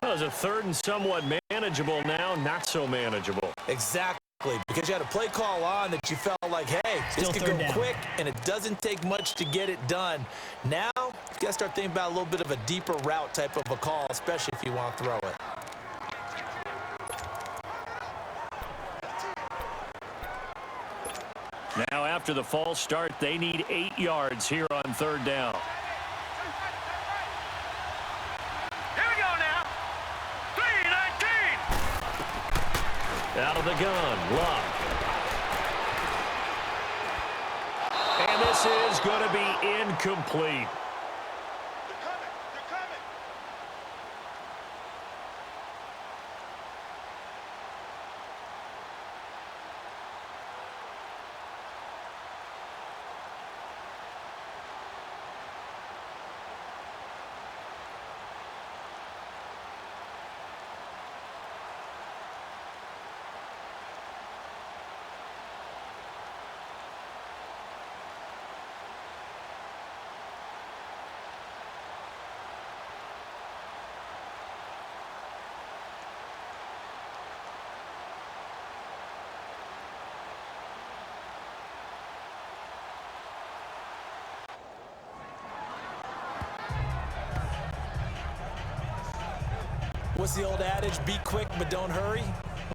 Well, it's a 3rd and somewhat manageable now, not so manageable. Exactly, because you had a play call on that you felt like, hey, this Still could third go down. quick, and it doesn't take much to get it done. Now, you got to start thinking about a little bit of a deeper route type of a call, especially if you want to throw it. Now, after the false start, they need 8 yards here on third down. Here we go now. 3-19. Out of the gun, Luck. And this is going to be incomplete. What's the old adage, be quick but don't hurry?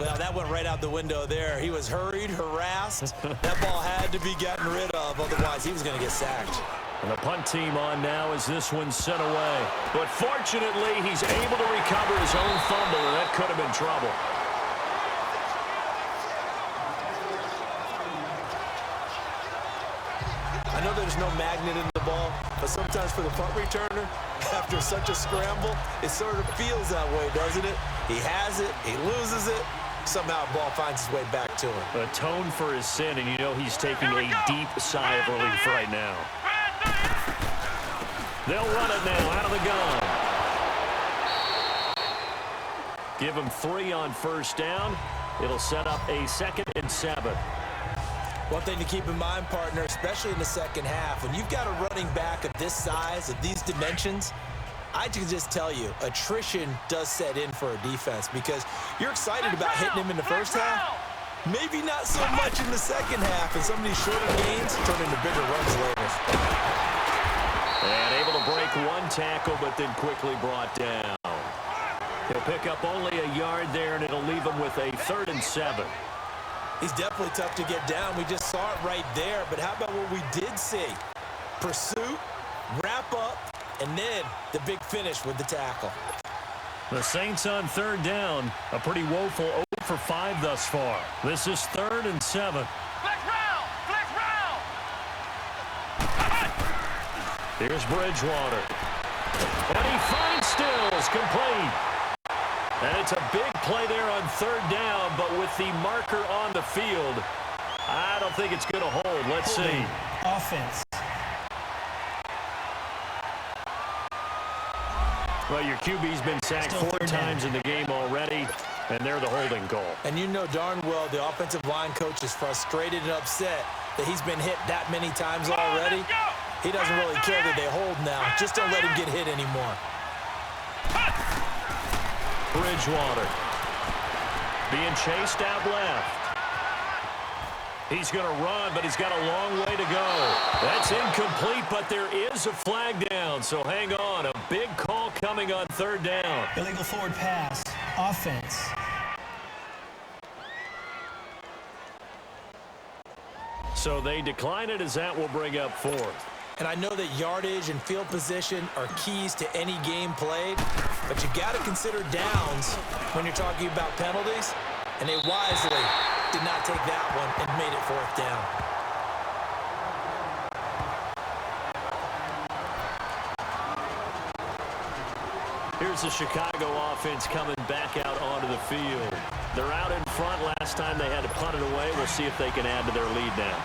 Well, that went right out the window there. He was hurried, harassed. That ball had to be gotten rid of, otherwise he was going to get sacked. And the punt team on now as this one's sent away. But fortunately, he's able to recover his own fumble, and that could have been trouble. I know there's no magnet in the ball, but sometimes for the punt returner, after such a scramble, it sort of feels that way, doesn't it? He has it, he loses it, somehow the ball finds its way back to him. Atone for his sin, and you know he's taking a deep sigh of relief right now. They'll run it now out of the gun. Give him 3 on first down. It'll set up a 2nd and 7. One thing to keep in mind, partner, especially in the second half, when you've got a running back of this size, of these dimensions, I can just tell you, attrition does set in for a defense because you're excited about hitting him in the first half. Maybe not so much in the second half, and some of these shorter gains turn into bigger runs later. And able to break 1 tackle, but then quickly brought down. He'll pick up only a yard there, and it'll leave him with a 3rd and 7. He's definitely tough to get down. We just saw it right there, but how about what we did see? Pursuit, wrap up, and then the big finish with the tackle. The Saints on 3rd down, a pretty woeful 0 for 5 thus far. This is 3rd and 7. Flex round! Flex round! Here's Bridgewater. And he finds Stills, complete. And it's a big play there on 3rd down, but with the marker on the field, I don't think it's going to hold. Let's see. Offense. Well, your QB's been sacked 4 times in the game already, and they're the holding goal. And you know darn well the offensive line coach is frustrated and upset that he's been hit that many times already. He doesn't really care that they hold now. Just don't let him get hit anymore. Bridgewater being chased out left. He's going to run, but he's got a long way to go. That's incomplete, but there is a flag down, so hang on. A big call coming on 3rd down. Illegal forward pass. Offense. So they decline it as that will bring up 4th. And I know that yardage and field position are keys to any game played, but you got to consider downs when you're talking about penalties, and they wisely did not take that one and made it 4th down. Here's the Chicago offense coming back out onto the field. They're out in front. Last time they had to punt it away. We'll see if they can add to their lead now.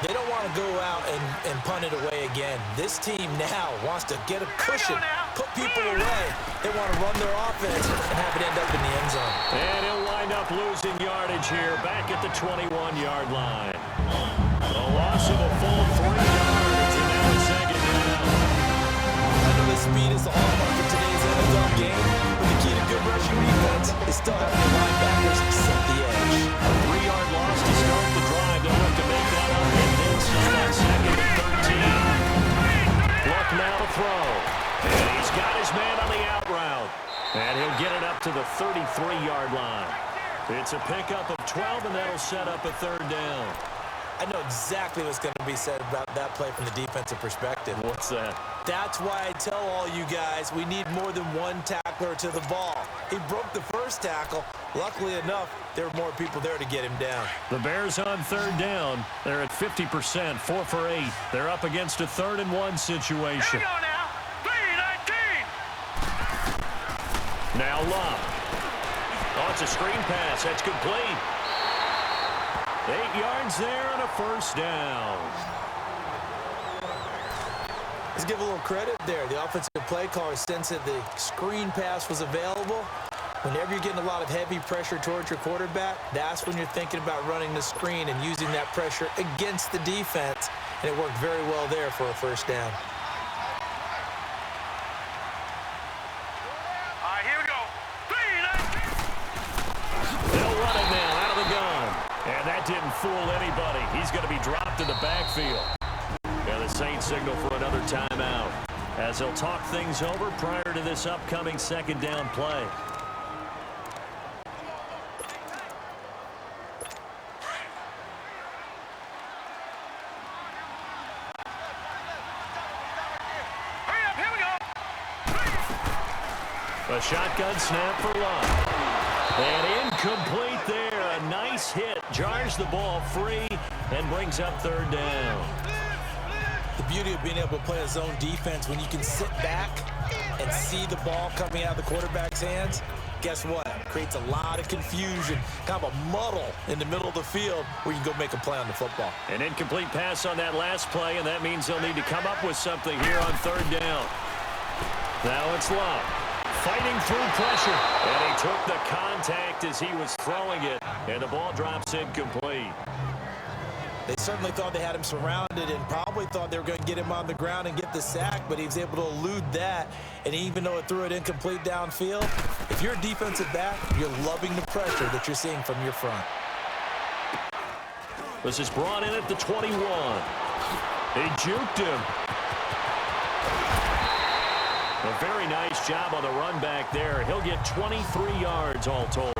They don't want to go out and punt it away again. This team now wants to get a cushion, put people away. They want to run their offense and have it end up in the end zone. And he'll wind up losing yardage here back at the 21-yard line. A loss of a full 3 yards, and now it's 2nd down. I know the speed is the hallmark of today's NFL game, but the key to good rushing defense is still having the linebackers set the edge. A 3-yard loss to start the drive. They'll have to make that up and then some on 2nd and 13. Luck now to throw. And he's got his man on the out route. And he'll get it up to the 33-yard line. It's a pickup of 12, and that'll set up a 3rd down. I know exactly what's going to be said about that play from the defensive perspective. What's that? That's why I tell all you guys we need more than one tackler to the ball. He broke the first tackle. Luckily enough, there were more people there to get him down. The Bears on 3rd down. They're at 50%, 4 for 8. They're up against a 3rd and 1 situation. Hang on now. 3-19. Now Luck. Oh, it's a screen pass. That's complete. 8 yards there and a 1st down. Let's give a little credit there. The offensive play caller sensed that the screen pass was available. Whenever you're getting a lot of heavy pressure towards your quarterback, that's when you're thinking about running the screen and using that pressure against the defense. And it worked very well there for a 1st down. All right, here we go. 3-19. They'll run it now out of the gun. And that didn't fool anybody. He's going to be dropped in the backfield. And the Saints signal for another timeout as they'll talk things over prior to this upcoming 2nd down play. A shotgun snap for Love. And incomplete there. A nice hit. Jars the ball free and brings up third down. The beauty of being able to play a zone defense when you can sit back and see the ball coming out of the quarterback's hands, guess what? Creates a lot of confusion, kind of a muddle in the middle of the field where you can go make a play on the football. An incomplete pass on that last play, and that means they'll need to come up with something here on third down. Now it's Love. Fighting through pressure. And he took the contact as he was throwing it, and the ball drops incomplete. They certainly thought they had him surrounded and probably thought they were going to get him on the ground and get the sack, but he was able to elude that. And even though it threw it incomplete downfield, if you're a defensive back, you're loving the pressure that you're seeing from your front. This is brought in at the 21. They juked him. A very nice job on the run back there. He'll get 23 yards all told.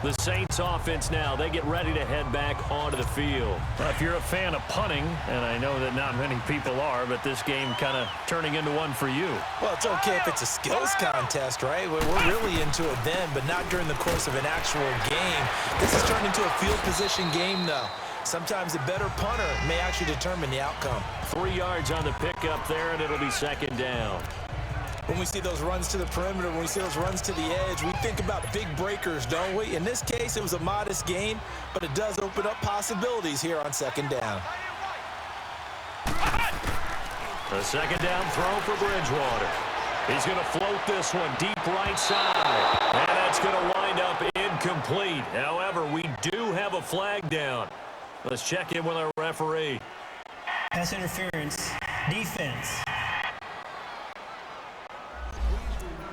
The Saints offense now, they get ready to head back onto the field. Well, if you're a fan of punting, and I know that not many people are, but this game kind of turning into one for you. Well, it's okay if it's a skills contest, right? We're really into it then, but not during the course of an actual game. This has turned into a field position game, though. Sometimes a better punter may actually determine the outcome. 3 yards on the pickup there, and it'll be second down. When we see those runs to the perimeter, when we see those runs to the edge, we think about big breakers, don't we? In this case, it was a modest gain, but it does open up possibilities here on second down. A second down throw for Bridgewater. He's going to float this one deep right side. And that's going to wind up incomplete. However, we do have a flag down. Let's check in with our referee. Pass interference. Defense.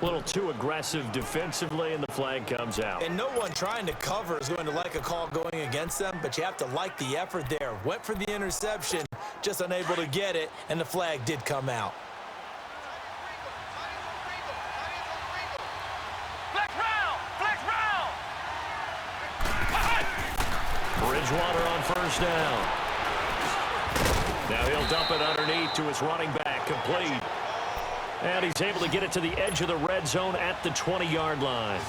A little too aggressive defensively, and the flag comes out. And no one trying to cover is going to like a call going against them, but you have to like the effort there. Went for the interception, just unable to get it, and the flag did come out. Flex round! Flex round! Bridgewater on first down. Now he'll dump it underneath to his running back, complete. And he's able to get it to the edge of the red zone at the 20-yard line.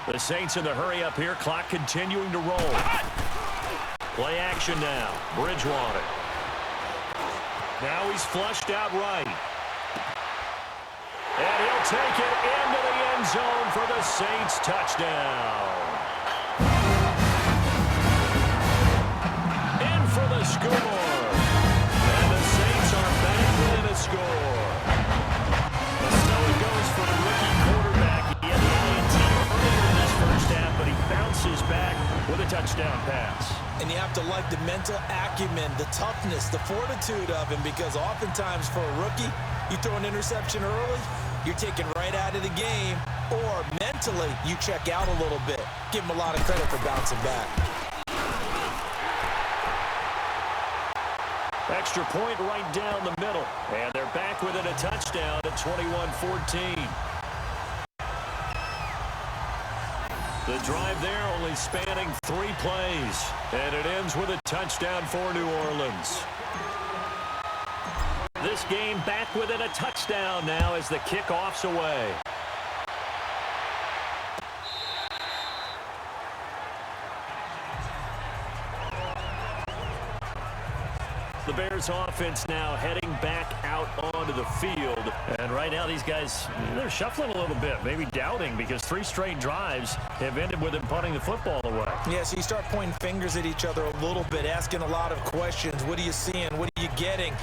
The Saints in the hurry up here, clock continuing to roll. Play action now, Bridgewater. Now he's flushed out right. And he'll take it into the end zone for the Saints touchdown. In for the score. And the Saints are back within a score. So it goes for the rookie quarterback. He had the INT earlier in this first half, but he bounces back with a touchdown pass. And you have to like the mental acumen, the toughness, the fortitude of him, because oftentimes for a rookie, you throw an interception early, you're taken right out of the game, or mentally you check out a little bit. Give him a lot of credit for bouncing back. Extra point right down the middle. And they're back within a touchdown at 21-14. The drive there only spanning 3 plays. And it ends with a touchdown for New Orleans. This game back within a touchdown now as the kickoff's away. The Bears offense now heading back out onto the field. And right now these guys, they're shuffling a little bit, maybe doubting, because 3 straight drives have ended with them punting the football away. Yeah, so you start pointing fingers at each other a little bit, asking a lot of questions. What are you seeing? What are you getting?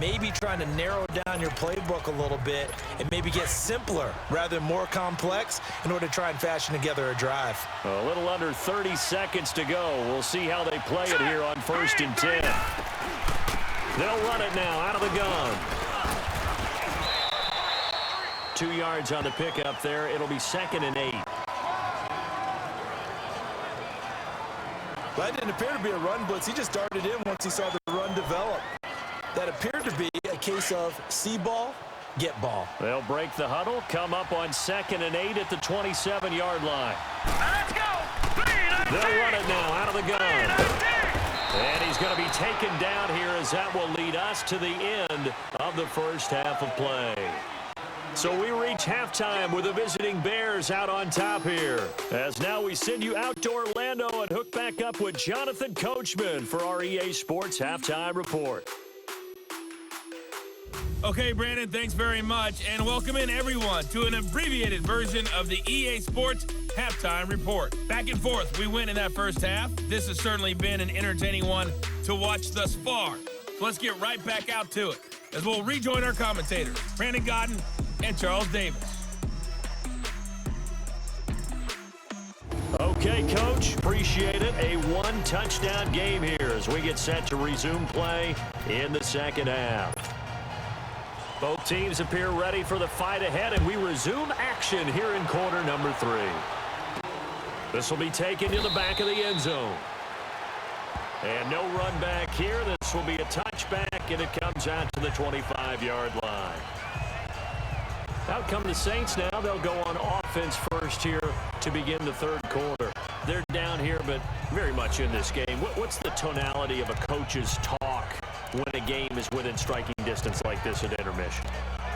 Maybe trying to narrow down your playbook a little bit and maybe get simpler rather than more complex in order to try and fashion together a drive. A little under 30 seconds to go. We'll see how they play it here on 1st and 10. They'll run it now out of the gun. 2 yards on the pickup there. It'll be 2nd and 8. That didn't appear to be a run blitz. He just darted in once he saw the run develop. That appeared to be a case of see ball, get ball. They'll break the huddle, come up on 2nd and 8 at the 27-yard line. Let's go! They'll run it now out of the gun. And he's going to be taken down here as that will lead us to the end of the first half of play. So we reach halftime with the visiting Bears out on top here. As now we send you out to Orlando and hook back up with Jonathan Coachman for our EA Sports Halftime Report. Okay, Brandon, thanks very much, and welcome in everyone to an abbreviated version of the EA Sports Halftime Report. Back and forth, we win in that first half. This has certainly been an entertaining one to watch thus far. So let's get right back out to it as we'll rejoin our commentators, Brandon Godden and Charles Davis. Okay, Coach, appreciate it. A one-touchdown game here as we get set to resume play in the second half. Both teams appear ready for the fight ahead, and we resume action here in quarter number 3. This will be taken to the back of the end zone. And no run back here. This will be a touchback, and it comes out to the 25-yard line. Out come the Saints now. They'll go on offense first here to begin the third quarter. They're down here, but very much in this game. What's the tonality of a coach's talk when a game is within striking distance like this at intermission?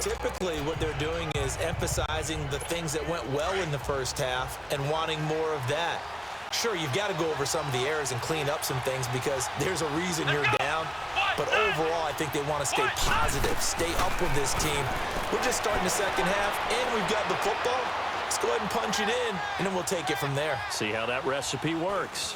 Typically, what they're doing is emphasizing the things that went well in the first half and wanting more of that. Sure, you've got to go over some of the errors and clean up some things because there's a reason you're down. But overall, I think they want to stay positive, stay up with this team. We're just starting the second half, and we've got the football. Let's go ahead and punch it in, and then we'll take it from there. See how that recipe works.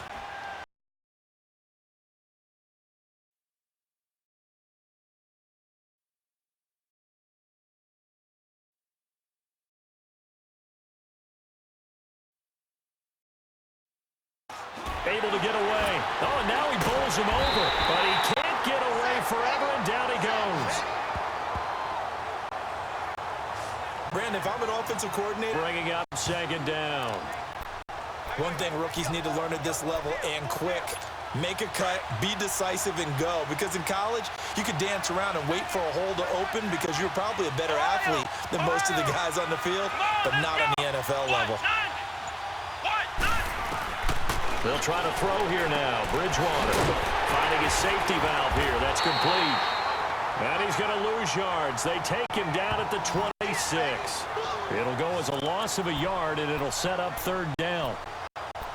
Able to get away. Oh, and now he bowls him over. But he can't get away forever, and down he goes. Brandon, if I'm an offensive coordinator, Bringing up second down. one thing rookies need to learn at this level and quick. Make a cut, be decisive, and go. Because in college, you could dance around and wait for a hole to open because you're probably a better athlete than most of the guys on the field, but not on the NFL level. They'll try to throw here now. Bridgewater finding his safety valve here. That's complete. And he's going to lose yards. They take him down at the 26. It'll go as a loss of a yard, and it'll set up third down.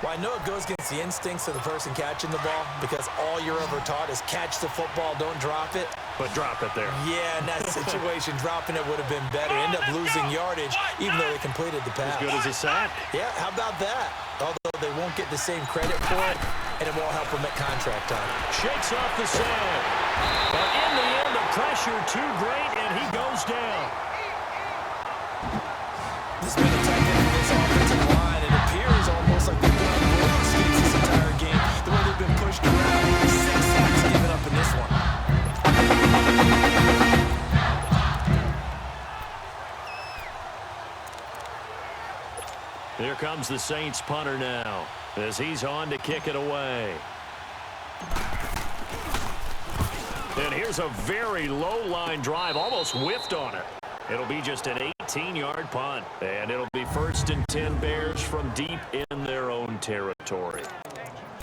Well, I know it goes against the instincts of the person catching the ball because all you're ever taught is catch the football, don't drop it. But drop it there. Yeah, in that situation, dropping it would have been better. End up losing yardage, even though they completed the pass. As good as a sack. Yeah, how about that? Although they won't get the same credit for it, and it won't help them at contract time. Shakes off the sand. But in the end, the pressure too great, and he goes down. This has been a tight end for this offensive line. It appears almost like they've been on roller skates this entire game. The way they've been pushed around. 6 sacks given up in this one. Here comes the Saints punter now as he's on to kick it away. And here's a very low line drive, almost whiffed on it. It'll be just an 18-yard punt, and it'll be 1st and 10 Bears from deep in their own territory.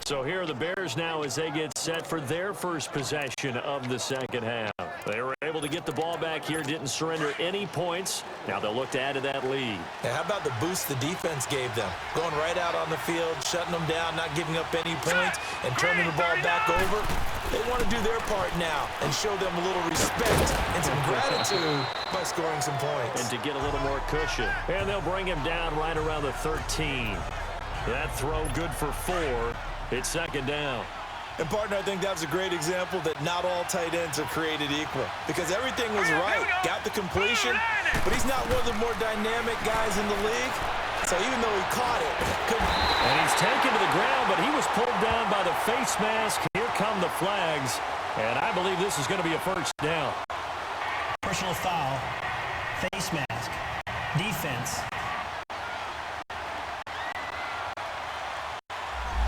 So here are the Bears now as they get set for their first possession of the second half. They were able to get the ball back here, didn't surrender any points. Now they'll look to add to that lead. Now, how about the boost the defense gave them? Going right out on the field, shutting them down, not giving up any points, and turning the ball back over. They want to do their part now and show them a little respect and some gratitude by scoring some points. And to get a little more cushion. And they'll bring him down right around the 13. That throw good for 4. It's second down. And, partner, I think that was a great example that not all tight ends are created equal because everything was right. Got the completion, but he's not one of the more dynamic guys in the league. So even though he caught it, couldn't. And he's taken to the ground, but he was pulled down by the face mask. Here come the flags, and I believe this is going to be a first down. Personal foul, face mask, defense.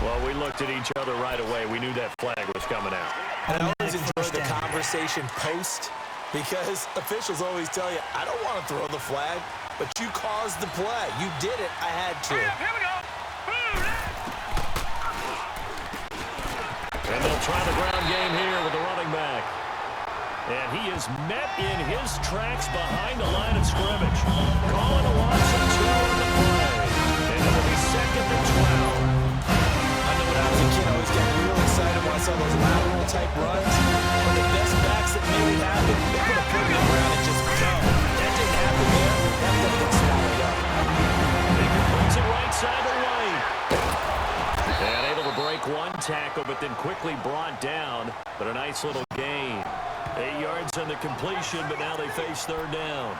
Well, we looked at each other right away. We knew that flag was coming out. And I always enjoy the conversation post because officials always tell you, I don't want to throw the flag, but you caused the play. You did it. I had to. Here we go. And they'll try the ground game here with the running back. And he is met in his tracks behind the line of scrimmage. Calling a loss of 2 on the play. And it'll be 2nd and 12. I know when I was a kid, I always got real excited when I saw those lateral-type runs. When the best backs that made it happen, they put a foot in the ground and just go. That didn't happen there. That thing got swallowed up. Baker puts it right side of the lane. And able to break one tackle, but then quickly brought down. But a nice little gain. 8 yards on the completion, but now they face 3rd down.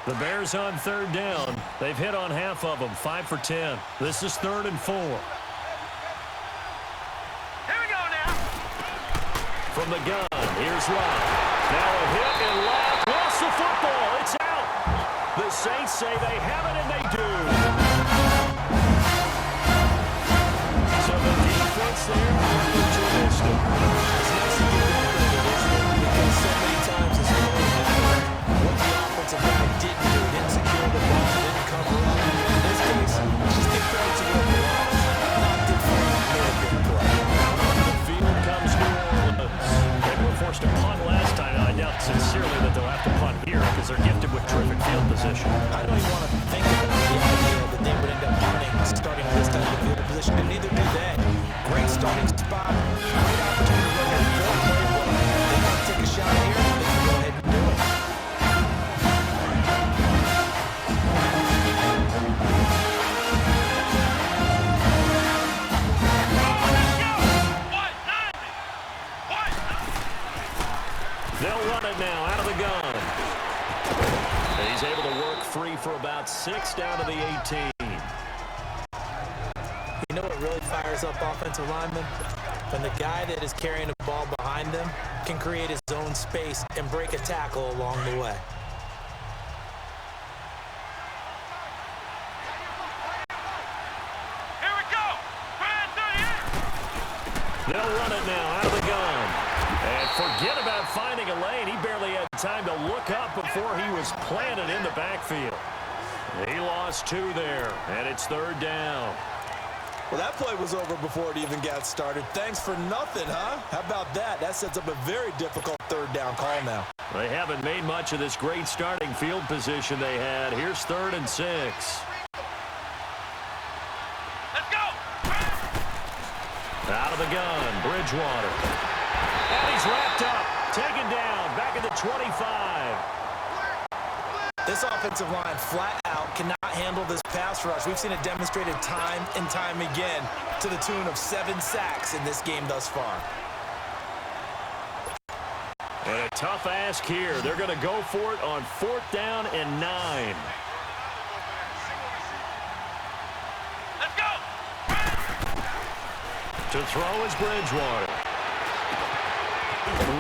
The Bears on 3rd down. They've hit on half of them, 5 for 10. This is 3rd and 4. Here we go now. From the gun, here's Lott. Now a hit and Lott lost the football. It's out. The Saints say they have it, and they do. So the defense there, opportunistic. It's nice to give them credit, isn't it? Because so many times it's really happened. What the offensive guy didn't do, didn't secure the ball, didn't cover up. In this case, just get credit to where it belongs. Knocked it free, made a big play. The field comes New Orleans. They were forced to punt last time. I doubt sincerely that they'll have to punt here because they're gifted with terrific field position. I don't even want to think about the idea that they would end up punting starting this type of field position, and neither do they. Great starting spot, great opportunity to run their full playbook. They want to take a shot here, they can go ahead and do it. They'll run it now out of the gun. And he's able to work free for about 6 down to the 18. You know what really fires up offensive linemen? When the guy that is carrying the ball behind them can create his own space and break a tackle along the way. Here we go. Grand 38. They'll run it now out of the gun. And forget about finding a lane. He barely had time to look up before he was planted in the backfield. He lost 2 there, and it's 3rd down. Well, that play was over before it even got started. Thanks for nothing, huh? How about that? That sets up a very difficult 3rd down call now. They haven't made much of this great starting field position they had. Here's 3rd and 6. Let's go. Out of the gun, Bridgewater. And he's wrapped up, taken down, back at the 25. This offensive line flat out cannot handle this pass rush. We've seen it demonstrated time and time again to the tune of 7 sacks in this game thus far. And a tough ask here. They're going to go for it on 4th down and 9. Let's go. To throw is Bridgewater.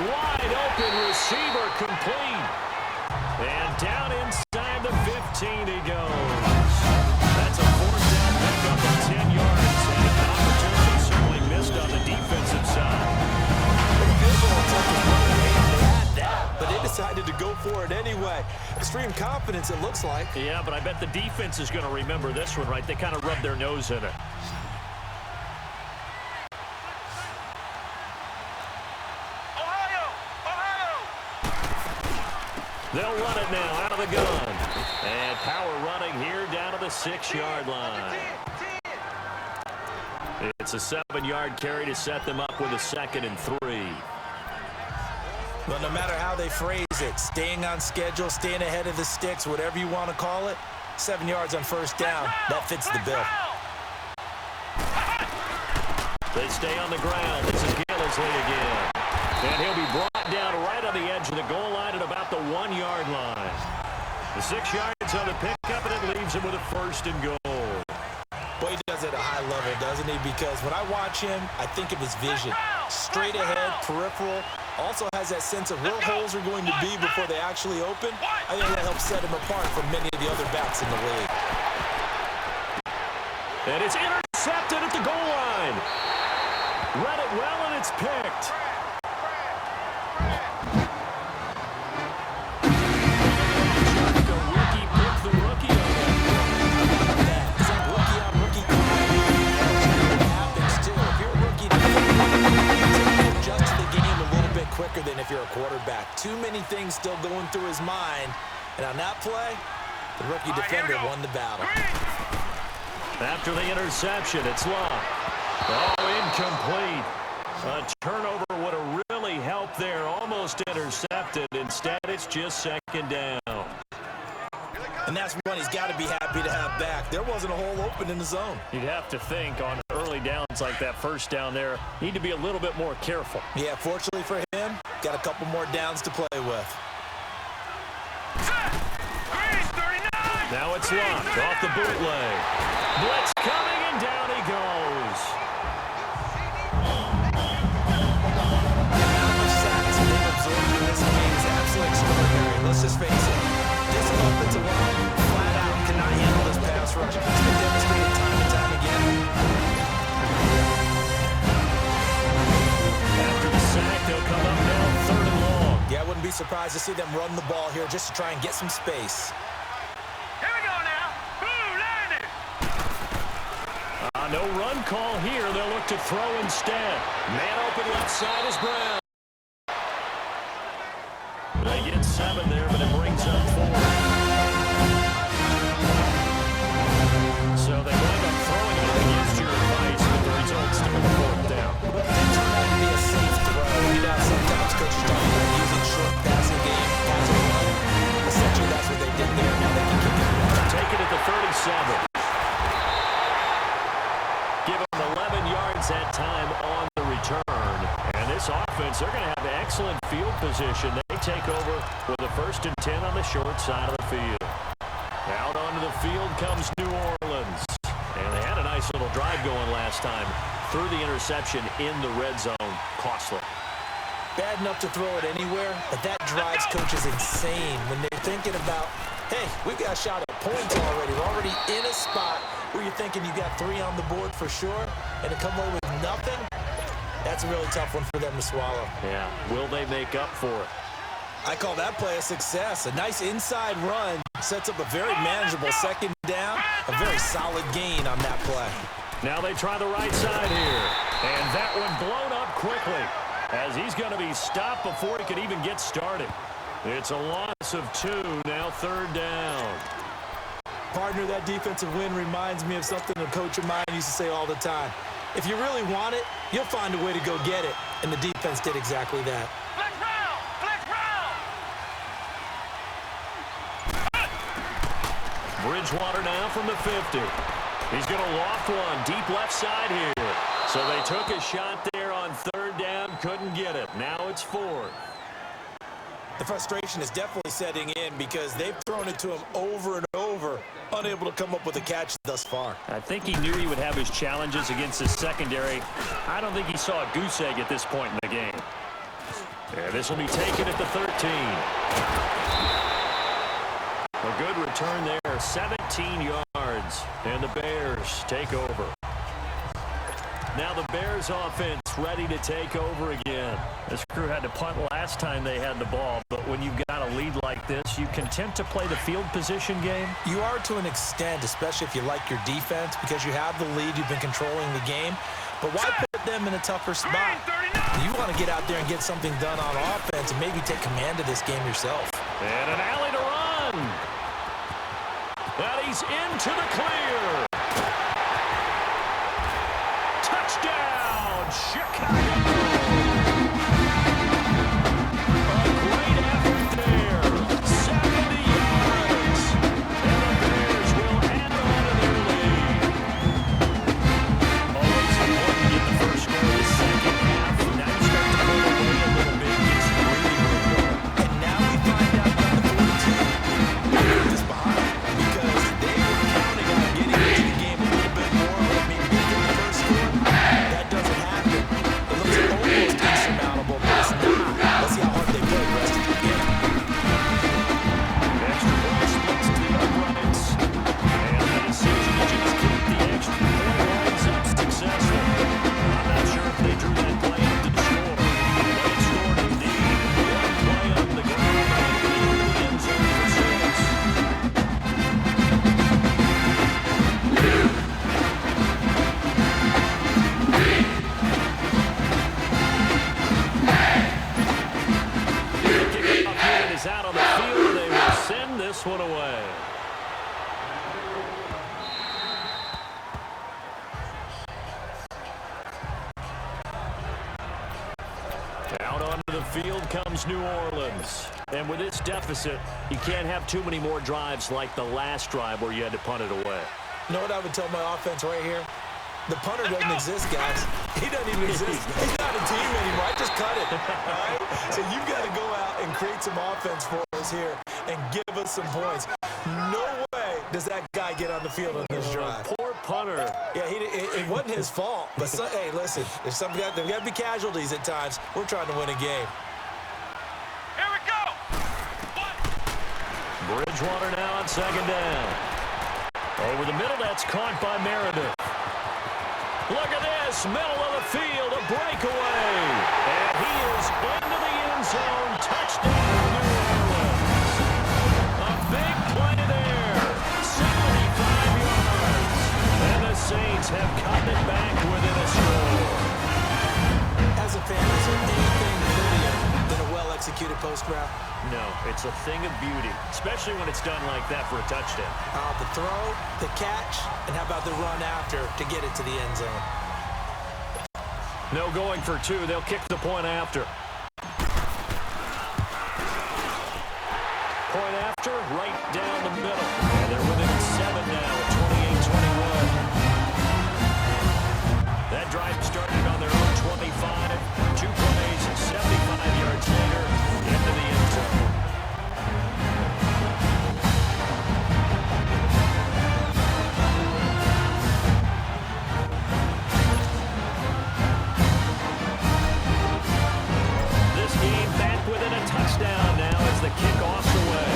Wide open receiver complete. And down inside the 15 he goes. That's a 4th down pickup of 10 yards. And an opportunity certainly missed on the defensive side. But they decided to go for it anyway. Extreme confidence, it looks like. Yeah, but I bet the defense is going to remember this one, right? They kind of rubbed their nose in it. They'll run it now out of the gun. And power running here down to the 6-yard line. It's a 7-yard carry to set them up with a 2nd and 3. Well, no matter how they phrase it, staying on schedule, staying ahead of the sticks, whatever you want to call it, 7 yards on 1st down, that fits the bill. They stay on the ground. This is Gillisley again. And he'll be brought down right on the edge of the goal line at about the 1-yard line. The 6 yards on the pickup, and it leaves him with a 1st and goal. Boy, he does it at a high level, doesn't he? Because when I watch him, I think of his vision. Straight ahead, peripheral. Also has that sense of where holes are going to be before they actually open. I think that helps set him apart from many of the other backs in the league. And it's intercepted at the goal line. Read it well, and it's picked. The rookie picked the rookie. That rookie-on-rookie call. quarterback. Too many things still going through his mind. And on that play, the rookie defender won the battle. After the interception, it's locked. Oh, incomplete. A turnover would have really helped there. Almost intercepted. Instead, it's just second down. And that's one he's got to be happy to have back. There wasn't a hole open in the zone. You'd have to think on early downs like that first down there, need to be a little bit more careful. Yeah, fortunately for him, got a couple more downs to play with. Now it's locked off the bootleg. Blitz coming, and down he goes. How much sacks they've absorbed in this game is absolutely extraordinary. Let's just face it. This offensive line, flat out, cannot handle this pass rush. It's been demonstrated time and time again. After the sack, they'll come up now 3rd and long. Yeah, I wouldn't be surprised to see them run the ball here just to try and get some space. Here we go now. Who landed? No run call here. They'll look to throw instead. Man open left side is Brown. They get 7 there, but it brings up 4. So they wind up throwing it against your advice, but the result's still a 4th down. But it didn't turn out to be a safe throw. You know, sometimes coaches talk about using short passing game, pass and run. Essentially, that's what they did there. Now they can kick it. Take it at the 37. Give them 11 yards that time on the return. And this offense, they're going to have excellent field position. They take over with a 1st and 10 on the short side of the field. Out onto the field comes New Orleans. And they had a nice little drive going last time. Threw the interception in the red zone. Costly. Bad enough to throw it anywhere, but that drives coaches insane when they're thinking about, hey, we've got a shot at points already. We're already in a spot where you're thinking you got 3 on the board for sure, and to come away with nothing, that's a really tough one for them to swallow. Yeah, will they make up for it? I call that play a success. A nice inside run sets up a very manageable 2nd down, a very solid gain on that play. Now they try the right side here, and that one blown up quickly as he's going to be stopped before he could even get started. It's a loss of 2, now 3rd down. Partner, that defensive win reminds me of something a coach of mine used to say all the time. If you really want it, you'll find a way to go get it. And the defense did exactly that. Flex round! Flex round! Bridgewater now from the 50. He's going to loft one deep left side here. So they took a shot there on 3rd down, couldn't get it. Now it's 4th. The frustration is definitely setting in because they've thrown it to him over and over, unable to come up with a catch thus far. I think he knew he would have his challenges against his secondary. I don't think he saw a goose egg at this point in the game. Yeah, this will be taken at the 13. A good return there, 17 yards, and the Bears take over. Now the Bears offense ready to take over again. This crew had to punt last time they had the ball, but when you've got a lead like this, you content to play the field position game? You are to an extent, especially if you like your defense, because you have the lead, you've been controlling the game. But why put them in a tougher spot? You want to get out there and get something done on offense and maybe take command of this game yourself. And an alley to run. And he's into the clear. Touchdown, Chicago! A great effort there. 70 yards. And the Bears will add on to their lead. Always important to get the first score of the second half. Now you start to pull away a little bit, get some breathing room going. And now we find out that the 42 put this behind because they were counting on getting is out on the field. They will send this one away. Out onto the field comes New Orleans. And with this deficit, you can't have too many more drives like the last drive where you had to punt it away. You know what I would tell my offense right here? The punter doesn't exist, guys. He doesn't even exist. He's not a team anymore. I just cut it, all right? So you've got to go out and create some offense for us here and give us some points. No way does that guy get on the field on this drive. Poor punter. Yeah, it wasn't his fault. But, hey, listen, there's got to be casualties at times. We're trying to win a game. Here we go. Bridgewater now on second down. Over the middle, that's caught by Meredith. Look at this, middle of the field, a breakaway. And he is into the end zone. Touchdown, New Orleans. A big play there. 75 yards. And the Saints have cut it back within a score. As a fan, is there anything prettier than a well-executed post route? No, it's a thing of beauty, especially when it's done like that for a touchdown. The throw, the catch, and how about the run after to get it to the end zone? No going for two. They'll kick the point after. Point after, right down the middle. And they're within 7 now at 28-21. That drive started on their own 25. 2 plays, 75 yards later, into the end zone. This game back within a touchdown now as the kickoff's away.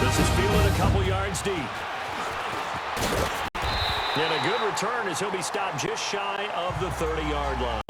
This is fielded a couple yards deep. And a good return as he'll be stopped just shy of the 30-yard line.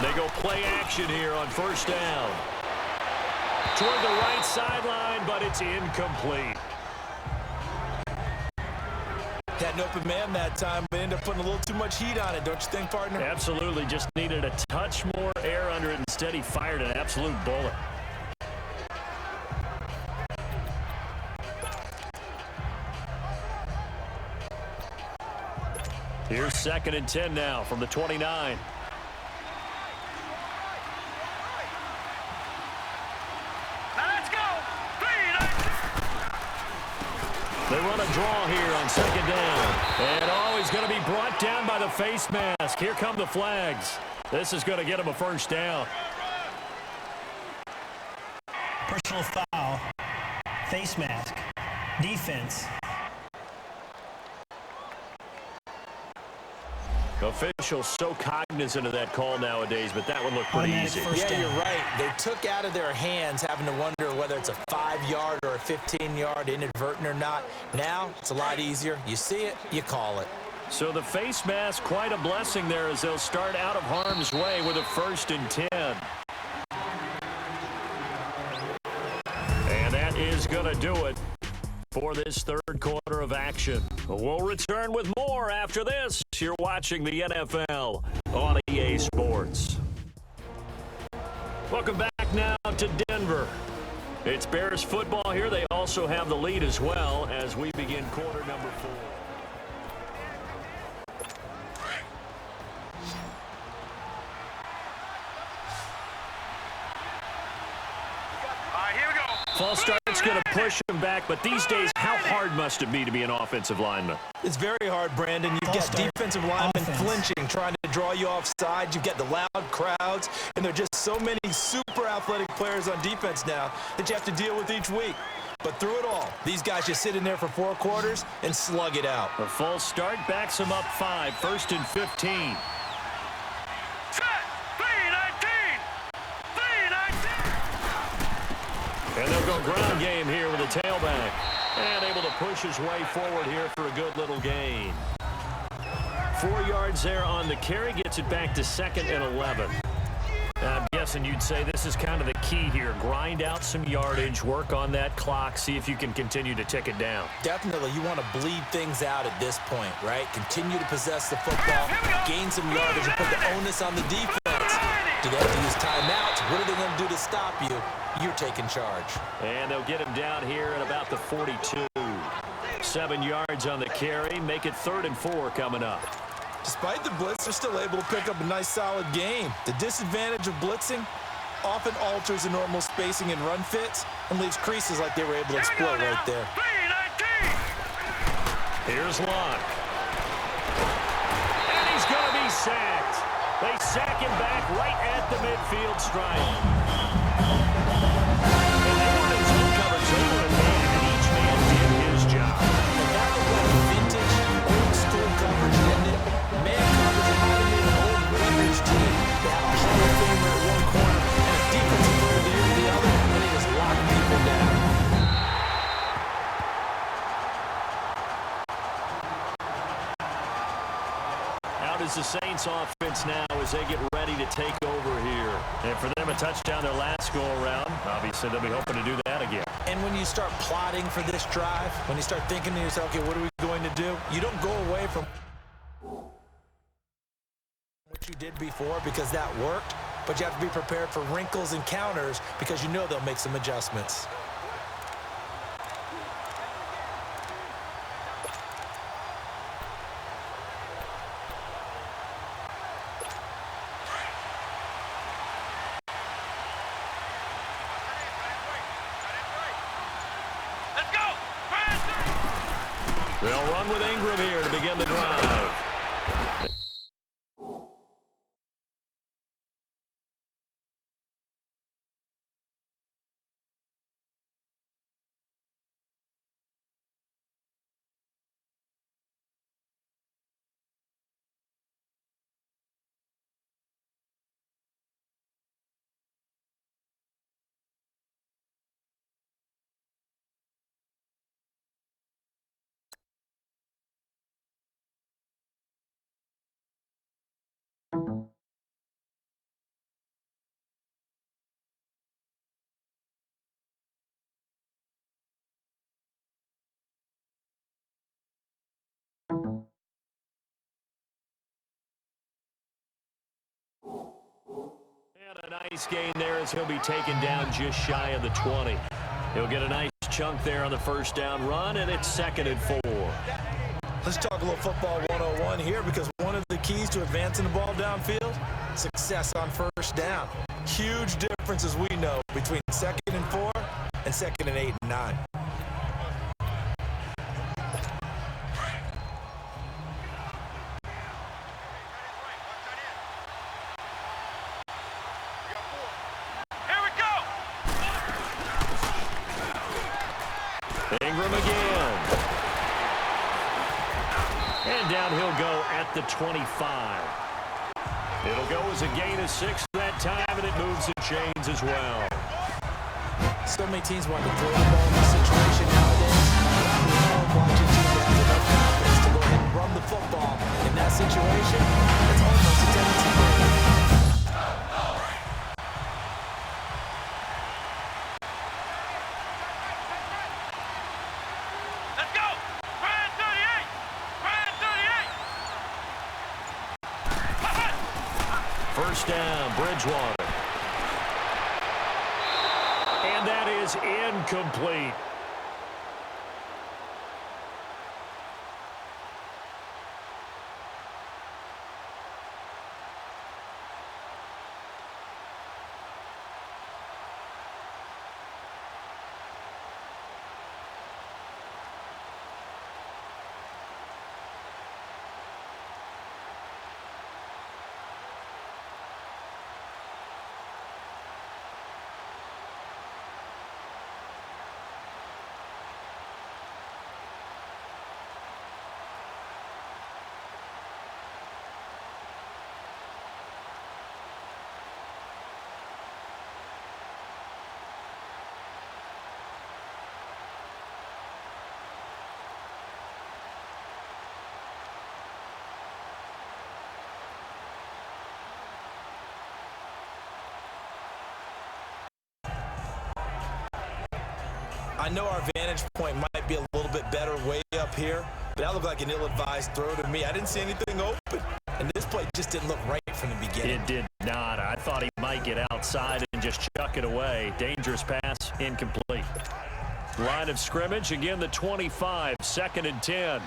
They go play action here on first down. Toward the right sideline, but it's incomplete. Had an open man that time, but ended up putting a little too much heat on it, don't you think, partner? Absolutely. Just needed a touch more air under it. Instead, he fired an absolute bullet. Here's 2nd and 10 now from the 29. They run a draw here on 2nd down. And he's going to be brought down by the face mask. Here come the flags. This is going to get him a first down. Personal foul. Face mask. Defense. Officials so cognizant of that call nowadays, but that one looked pretty easy. Yeah, you're right. They took out of their hands having to wonder whether it's a 5-yard or a 15-yard, inadvertent or not. Now, it's a lot easier. You see it, you call it. So the face mask, quite a blessing there as they'll start out of harm's way with a 1st and 10. And that is going to do it for this 3rd quarter of action. We'll return with more after this. You're watching the NFL on EA Sports. Welcome back now to Denver. It's Bears football here. They also have the lead as well as we begin quarter number 4. False start's going to push him back, but these days, how hard must it be to be an offensive lineman? It's very hard, Brandon. You've got defensive linemen flinching, trying to draw you offside. You've got the loud crowds, and there are just so many super athletic players on defense now that you have to deal with each week. But through it all, these guys just sit in there for 4 quarters and slug it out. A false start backs them up 5, 1st and 15. Set. 3-19. 3-19. And they'll go ground game here with a tailback. And able to push his way forward here for a good little gain. 4 yards there on the carry, gets it back to 2nd and 11. I'm guessing you'd say this is kind of the key here. Grind out some yardage, work on that clock, see if you can continue to tick it down. Definitely, you want to bleed things out at this point, right? Continue to possess the football, gain some yardage, and put the onus on the defense. Do they have to use timeouts? What are they going to do to stop you? You're taking charge. And they'll get him down here at about the 42. 7 yards on the carry, make it 3rd and 4 coming up. Despite the blitz, they're still able to pick up a nice, solid gain. The disadvantage of blitzing often alters the normal spacing and run fits and leaves creases like they were able to exploit right there. 3-19. Here's Locke. And he's going to be sacked. They sack him back right at the midfield stripe. And they were in zone coverage over and man, and each man did his job. And that was like vintage, old-school coverage, didn't it? Man coverage reminded me of an old Raiders team. They have a Hall of Famer at one corner and a defensive player at the other, and they just lock people down. Out is the Saints offense now as they get ready to take over here. And for them, a touchdown their last go-around. Obviously, they'll be hoping to do that again. And when you start plotting for this drive, when you start thinking to yourself, okay, what are we going to do? You don't go away from what you did before because that worked, but you have to be prepared for wrinkles and counters because you know they'll make some adjustments. Let's go. They'll run with Ingram here to begin the drive. And a nice gain there as he'll be taken down just shy of the 20. He'll get a nice chunk there on the first down run, and it's 2nd and 4. Let's talk a little football 101 here because one of the keys to advancing the ball downfield, success on first down. Huge difference, as we know, between 2nd and 4 and 2nd and 8 and 9. Here we go. Ingram again. And down he'll go at the 25. It'll go as a gain of 6 that time, and it moves the chains as well. So many teams want to throw the ball in this situation nowadays. We love watching teams that have enough confidence to go ahead and run the football. In that situation, it's almost a tendency break. Let's go. Brand 38. Brand 38. First down, Bridgewater. And that is incomplete. know our vantage point might be a little bit better way up here, but that looked like an ill-advised throw to me. I didn't see anything open, and this play just didn't look right from the beginning. It did not. I thought he might get outside and just chuck it away. Dangerous pass, incomplete. Line of scrimmage, again the 25, 2nd and 10.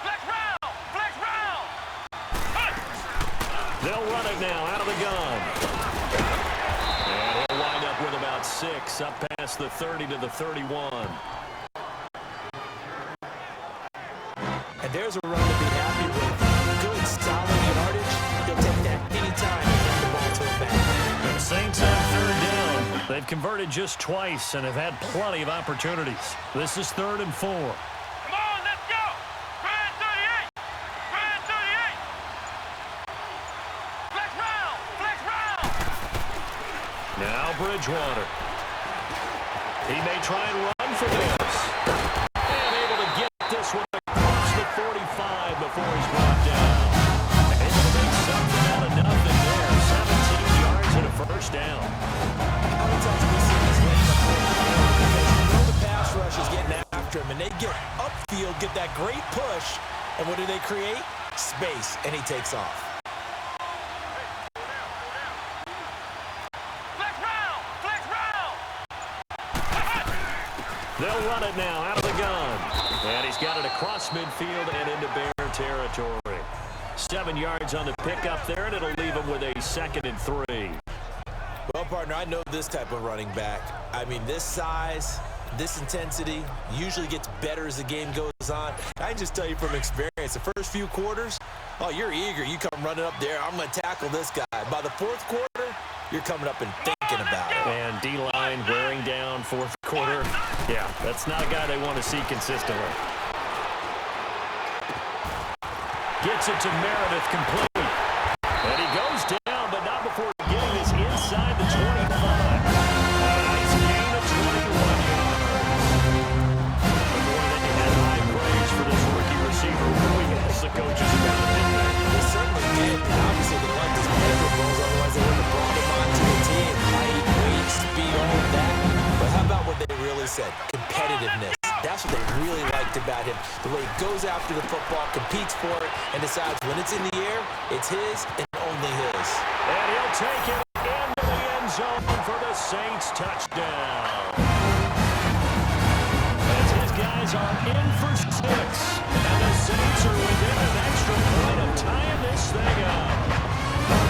Flex round! Flex round! They'll run it now out of the gun. And he'll wind up with about 6, up past the 30 to the 31. And there's a run to be happy with. Good, solid yardage. He'll take that anytime and get the ball to him back. The Saints have 3rd down. They've converted just twice and have had plenty of opportunities. This is 3rd and 4. Come on, let's go! Grand 38! Grand 38! Flex round! Flex round! Now Bridgewater. He may try and run for this. And able to get this one across the 45 before he's brought down. Able to make something out of nothing there. 17 yards and a 1st down. How many times have we seen this lane up there? Because you know the pass rush is getting after him, and they get upfield, get that great push, and what do they create? Space, and he takes off. Flex round! Flex round! They'll run it now out of the gun. And he's got it across midfield and into Bear territory. 7 yards on the pickup there, and it'll leave him with a 2nd and 3. Well, partner, I know this type of running back. I mean, this size, this intensity usually gets better as the game goes on. I can just tell you from experience, the first few quarters, oh, you're eager. You come running up there, I'm going to tackle this guy. By the 4th quarter, you're coming up and thinking about it. And D-line wearing down 4th quarter. Yeah, that's not a guy they want to see consistently. Gets it to Meredith complete. And he goes down, but not before getting this inside the 25. Nice gain of 21 yards. But boy, they had high praise for this rookie receiver. We asked the coaches about it, didn't they? They certainly did. Obviously, they liked his paper balls, otherwise they wouldn't have brought him onto the team. Height, weight, speed, all of that. But how about what they really said? Competitiveness. That's what they really liked about him. The way he goes after the football, competes for it, and decides when it's in the air, it's his and only his. And he'll take it into the end zone for the Saints touchdown. As his guys are in for 6. And the Saints are within an extra point of tying this thing up.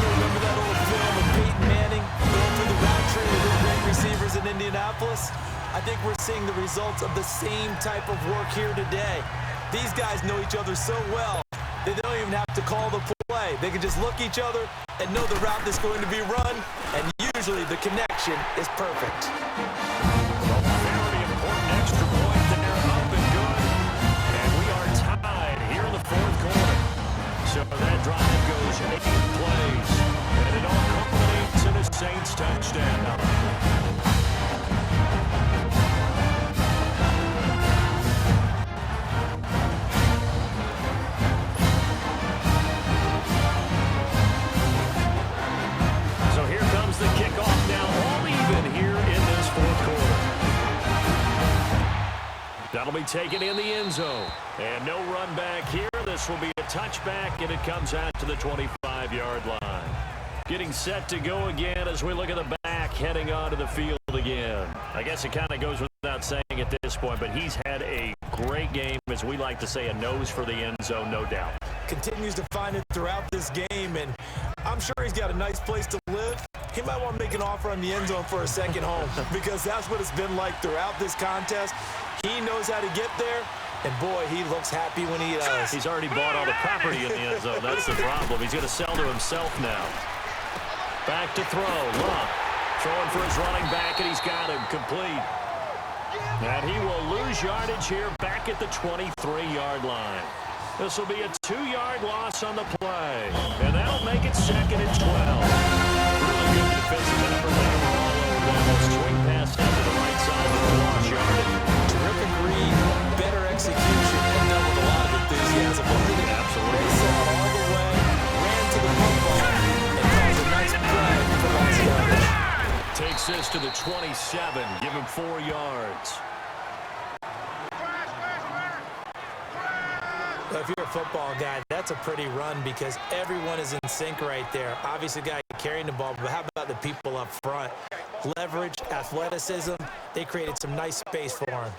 Remember that old film of Peyton Manning going through the route tree with his great receivers in Indianapolis? I think we're seeing the results of the same type of work here today. These guys know each other so well, they don't even have to call the play. They can just look each other and know the route that's going to be run, and usually the connection is perfect. Very important extra point there, up and good. And we are tied here in the 4th quarter. So that drive goes 8 plays, and it all culminates in a Saints touchdown. The kickoff now all even here in this 4th quarter. That'll be taken in the end zone. And no run back here. This will be a touchback, and it comes out to the 25-yard line. Getting set to go again as we look at the back heading onto the field again. I guess it kind of goes without saying at this point, but he's had a great game, as we like to say, a nose for the end zone, no doubt. Continues to find it throughout this game, and I'm sure he's got a nice place to live. He might want to make an offer on the end zone for a second home because that's what it's been like throughout this contest. He knows how to get there, and boy, he looks happy when he does. He's already bought all the property in the end zone. That's the problem. He's going to sell to himself now. Back to throw. Love throwing for his running back, and he's got him complete. And he will lose yardage here back at the 23-yard line. This will be a 2-yard loss on the play, and that'll make it 2nd and 12. Really good defensive effort. They were all over that. Swing pass out to the right side of the loss yardage. Terrific read, better execution, and done with a lot of enthusiasm. Absolutely. They saw it all the way, ran to the football, and caused a nice play for lost yardage. Takes this to the 26. 7. Give him 4 yards. If you're a football guy, that's a pretty run because everyone is in sync right there. Obviously, the guy carrying the ball, but how about the people up front? Leverage, athleticism, they created some nice space for him.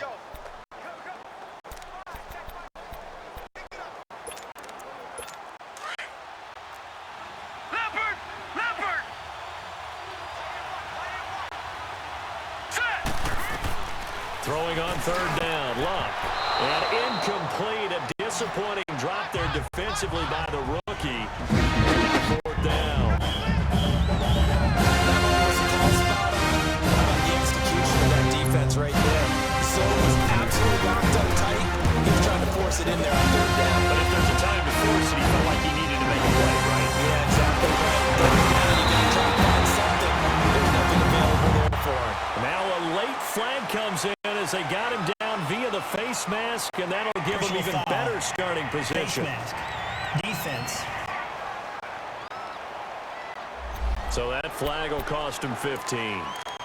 Throwing on 3rd down, Luck. And incomplete, a disappointing drop there defensively by the rookie. 4th down. The execution of that defense right there. So it was absolutely locked up tight. He was trying to force it in there on 3rd down. But if there's a time to force it, he felt like he needed to make a play, right? Yeah, exactly right. Now you got to try to find something. There's nothing available there for him. Now a late flag comes in as they got him down via the face mask, and that'll give him even better starting position. Face mask. Defense. So that flag will cost him 15.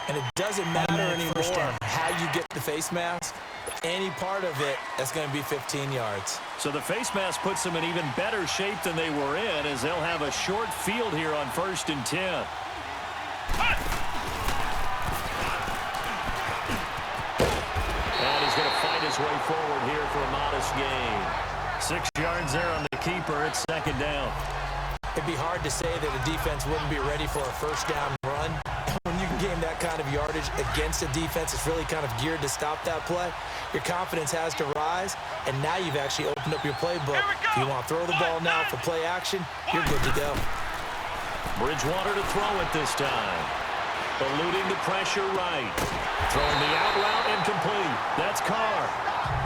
And it doesn't matter anymore how you get the face mask. Any part of it, that's going to be 15 yards. So the face mask puts them in even better shape than they were in, as they'll have a short field here on 1st and 10. He's going to fight his way forward here for a modest gain. 6 yards there on the keeper. It's 2nd down. It'd be hard to say that a defense wouldn't be ready for a 1st down run. When you can gain that kind of yardage against a defense that's really kind of geared to stop that play, your confidence has to rise, and now you've actually opened up your playbook. If you want to throw the ball now for play action, you're good to go. Bridgewater to throw it this time. Eluding the pressure right. Throwing the out route incomplete. That's Carr.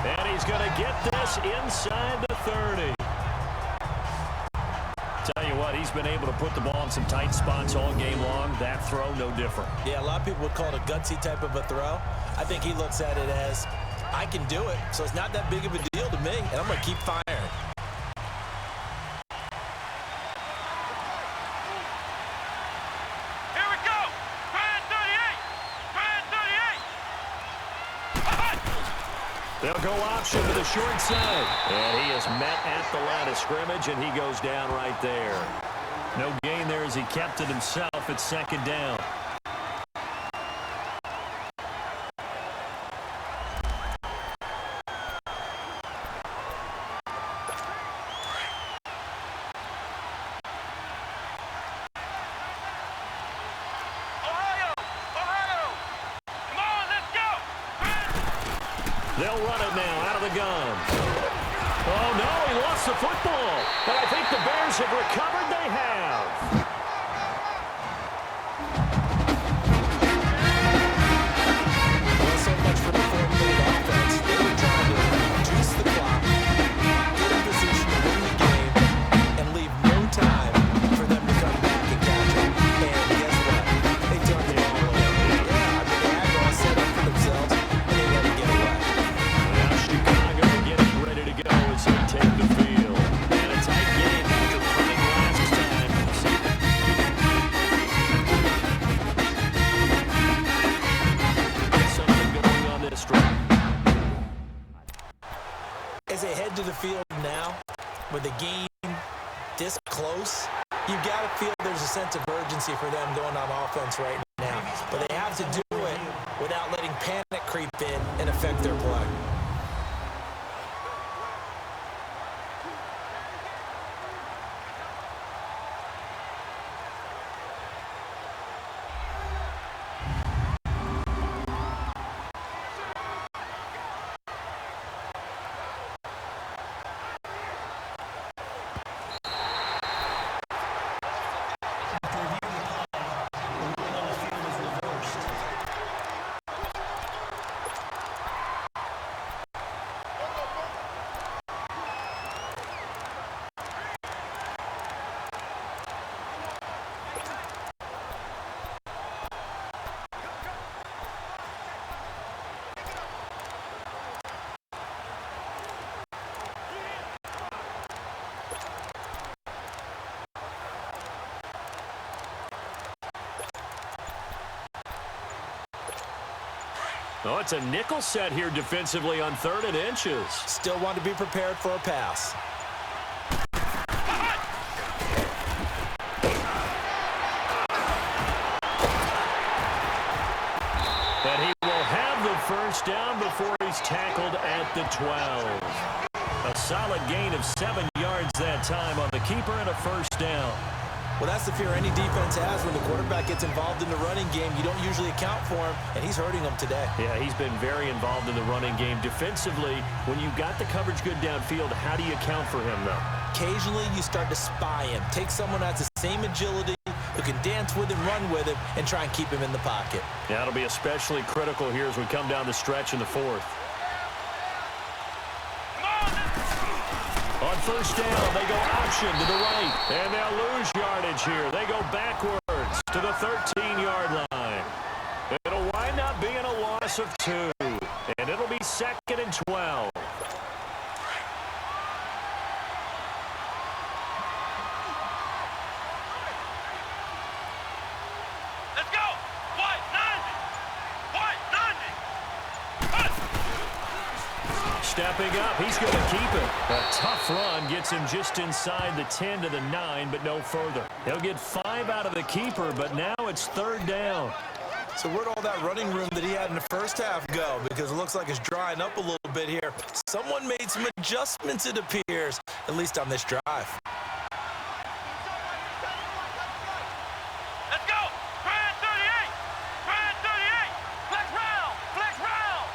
And he's going to get this inside the 30. Tell you what, he's been able to put the ball in some tight spots all game long. That throw, no different. Yeah, a lot of people would call it a gutsy type of a throw. I think he looks at it as, I can do it, so it's not that big of a deal to me, and I'm going to keep firing. They'll go option to the short side. And he is met at the line of scrimmage, and he goes down right there. No gain there as he kept it himself at 2nd down. They'll run it now out of the gun. Oh, no, he lost the football. But I think the Bears have recovered. They have. Well, so much for the 4-minute offense. They were trying to reduce the clock, get in position to win the game, and leave no time for them to come back and catch it. And guess what? They turned the ball over. Yeah, I mean, they had it all set up for themselves, and they let it get away. Now Chicago getting ready to go as they take the field. And a tight game after playing last time. Something going on this drive. As they head to the field now, with the game this close, you've got to feel there's a sense of urgency for them going on offense right now. But they have to do it without letting panic creep in and affect their play. Oh, it's a nickel set here defensively on 3rd and inches. Still want to be prepared for a pass. And he will have the first down before he's tackled at the 12. A solid gain of 7 yards that time on the keeper and a first down. Well, that's the fear any defense has when the quarterback gets involved in the running game. You don't usually account for him, and he's hurting them today. Yeah, he's been very involved in the running game. Defensively, when you've got the coverage good downfield, how do you account for him, though? Occasionally, you start to spy him. Take someone that's the same agility, who can dance with him, run with him, and try and keep him in the pocket. Yeah, it'll be especially critical here as we come down the stretch in the 4th. On first down, they go option to the right, and they'll lose yardage here. They go backwards to the 13-yard line. It'll wind up being a loss of 2, and it'll be 2nd and 12. Let's go. White 90. White 90. Stepping up, he's going to keep it. A tough run gets him just inside the 10 to the 9, but no further. He'll get 5 out of the keeper, but now it's 3rd down. So where'd all that running room that he had in the first half go? Because it looks like it's drying up a little bit here. Someone made some adjustments, it appears, at least on this drive. Let's go. Grand 38. Grand 38. Flex round. Flex round.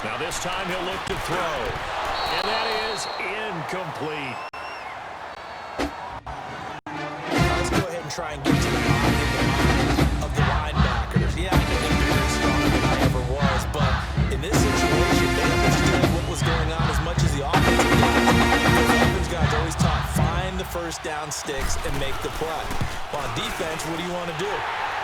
Now this time he'll look to throw, and that is incomplete. Let's go ahead and try and get to the bottom of the linebackers. Yeah, I know they're very stronger than I ever was, but in this situation, they understood what was going on as much as the offense did. The offense guys always taught, find the first down sticks and make the play. Well, on defense, what do you want to do?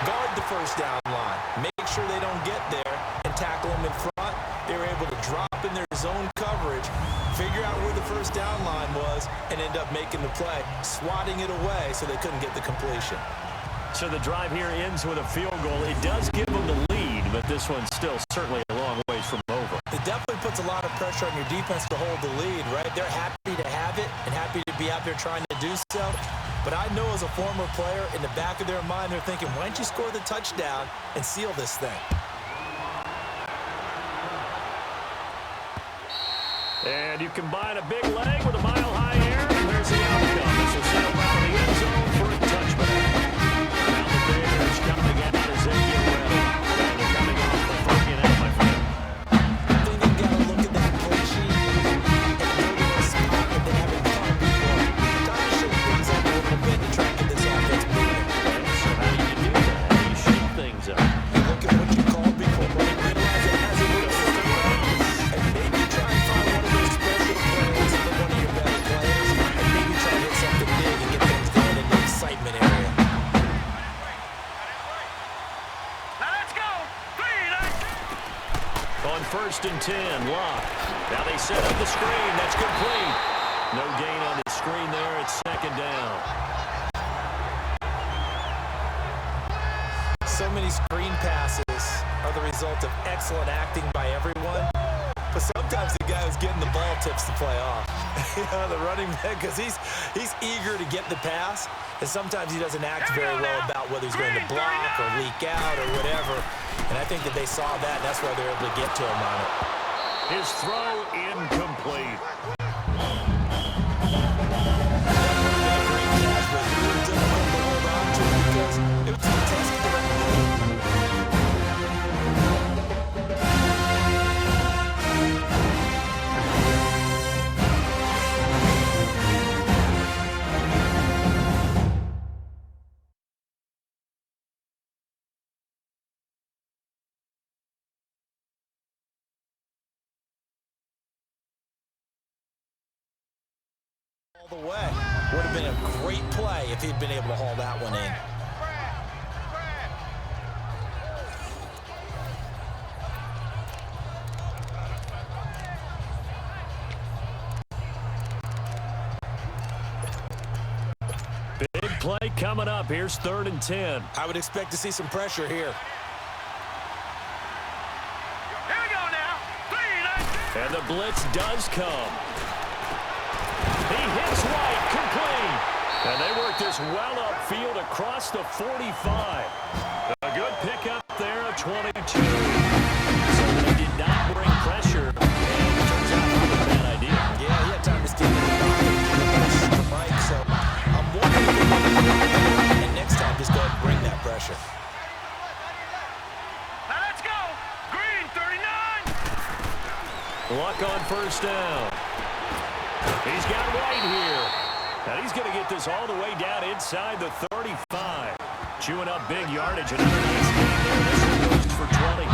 Guard the first down line. Make sure they don't get there and tackle them in front. They were able to drop in their zone coverage, figure out where the first down line was, and end up making the play, swatting it away so they couldn't get the completion. So the drive here ends with a field goal. It does give them the lead, but this one's still certainly a long ways from over. It definitely puts a lot of pressure on your defense to hold the lead, right? They're happy to have it and happy to be out there trying to do so. But I know as a former player, in the back of their mind, they're thinking, why don't you score the touchdown and seal this thing? And you combine a big leg with a mile-high air, and there's the outcome. This will settle out in the end zone for a touchback. Now the Bears coming out as they get ready. And they're coming off the 3-and-out, my friend. I think they've got to look at that play sheet and go to a spot that they haven't done before. Time to shake things up a little bit to try and get this offense moving. So how do you do that? How do you shake things up? You look at what you called before, but you realize it hasn't worked for them. And maybe try and find one of those special plays for one of your better players, and maybe try to hit something big and get things going in the excitement area. Now let's go. 3. On 1st and 10, Locke. Now they set up the screen. That's complete. No gain on the screen there. It's 2nd down. So many screen passes are the result of excellent acting by everyone. But sometimes the guy who's getting the ball tips the play off. The running back, because he's eager to get the pass, and sometimes he doesn't act very well about whether he's going to block or leak out or whatever. And I think that they saw that, and that's why they're able to get to him on it. His throw incomplete. All the way. Would have been a great play if he'd been able to haul that one in. Big play coming up. Here's 3rd and 10. I would expect to see some pressure here. blitz does come. He hits White, complete. And they work this well upfield across the 45. A good pickup there of 22. So they did not bring pressure, and it turns out not a bad idea. Yeah, he had time to stand in the pocket to Mike, so I'm wondering if they're going to bring that, and next time just go ahead and bring that pressure. Now let's go. Green, 39. Luck on first down. He's got White here. And he's going to get this all the way down inside the 35. Chewing up big yardage. Another nice game there. This one goes for 20.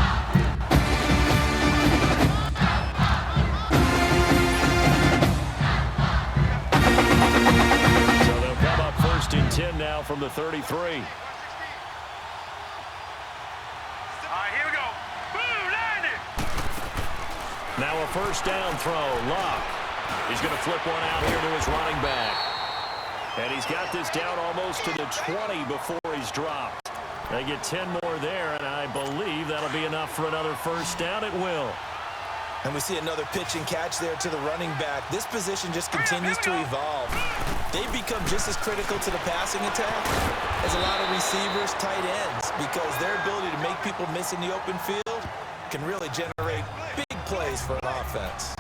So they'll come up first and 10 now from the 33. All right, here we go. Blue, land it. Now a first down throw. Luck. He's going to flip one out here to his running back. And he's got this down almost to the 20 before he's dropped. They get 10 more there, and I believe that'll be enough for another first down. It will. And we see another pitch and catch there to the running back. This position just continues to evolve. They've become just as critical to the passing attack as a lot of receivers, tight ends, because their ability to make people miss in the open field can really generate big plays for an offense.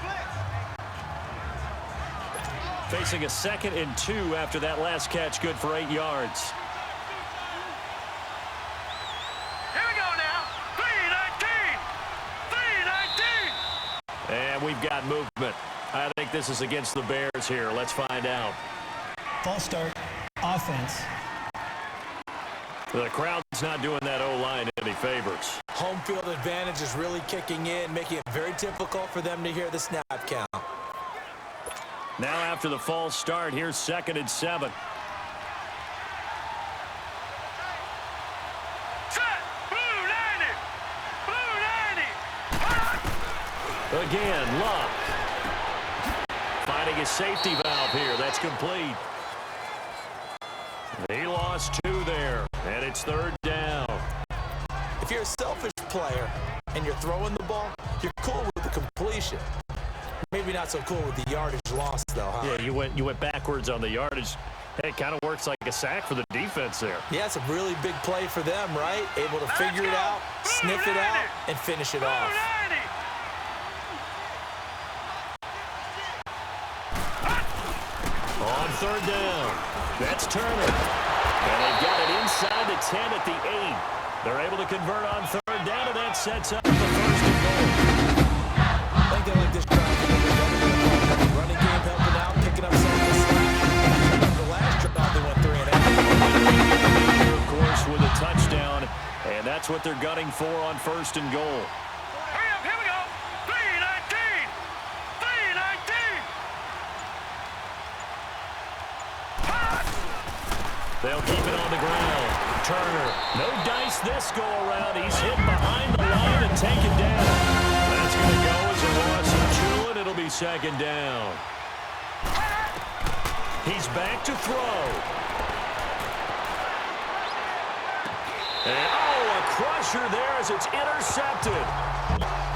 Facing a 2nd and 2 after that last catch, good for 8 yards. Here we go now. 319. 319. And we've got movement. I think this is against the Bears here. Let's find out. False start. Offense. The crowd's not doing that O-line any favors. Home field advantage is really kicking in, making it very difficult for them to hear the snap count. Now after the false start, here's 2nd and 7. Set. Blue, land it. Blue, land it. Again, Luck. Finding a safety valve here. That's complete. He lost 2 there, and it's 3rd down. If you're a selfish player and you're throwing the ball, you're cool with the completion. Maybe not so cool with the yardage loss, though, huh? Yeah, you went backwards on the yardage. Hey, it kind of works like a sack for the defense there. Yeah, it's a really big play for them, right? Able to figure it out, sniff it out, and finish it off. On 3rd down, that's Turner. And they've got it inside the 10 at the 8. They're able to convert on 3rd down, and that sets up the 1st and goal. I think they like this drive. Running game helping out, picking up some of the slack. The last drive, they went 3 and out. Of course, with a touchdown, and that's what they're gunning for on 1st and goal. Hurry up, here we go. 319. 319. They'll keep it on the ground. Turner, no dice this go around. He's hit behind the line and taken down. That's going to go as a loss of 2, and it'll be 2nd down. He's back to throw. And, a crusher there as it's intercepted.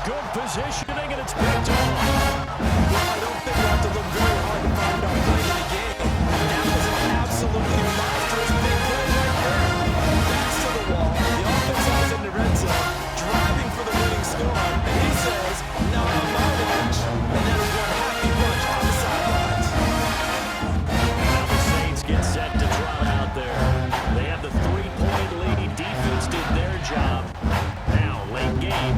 Good positioning, and it's picked off. Well, I don't think we'll have to look very hard to find our play in the game. That was an absolutely monstrous big play right there. Backs to the wall. The offense is in the red zone, driving for the winning score. And he says, no, I'm not watch. And that's one happy bunch on the sidelines. Now the Saints get set to trot out there. They have the 3-point lead. Defense did their job. Now, late game.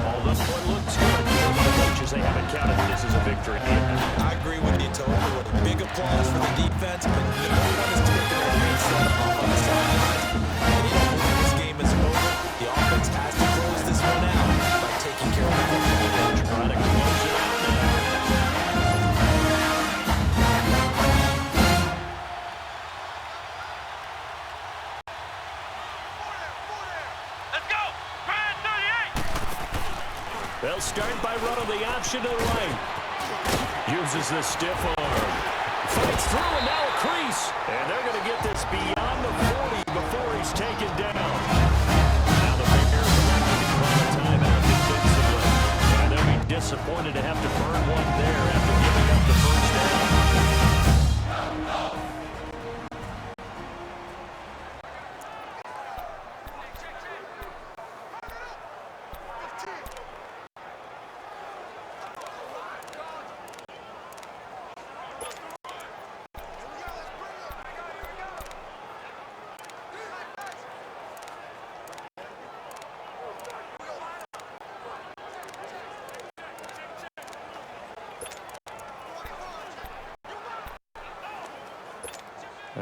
Although it looks good, the coaches, they haven't counted this as a victory yet. I agree with you totally. Big applause for the defense, but no one is taking their face off on the sidelines. And you don't believe this game is over. The offense has to close this one out by taking care of the football. Trying to close it out now. Let's go. Grand 38. They'll start by running the option to the right. Uses the stiff arm. Fights through and now a crease. And they're going to get this beyond the 40 before he's taken down. Now the Bears are going to call a timeout defensively. And they'll be disappointed. disappointed to have to burn one there after giving up the first down.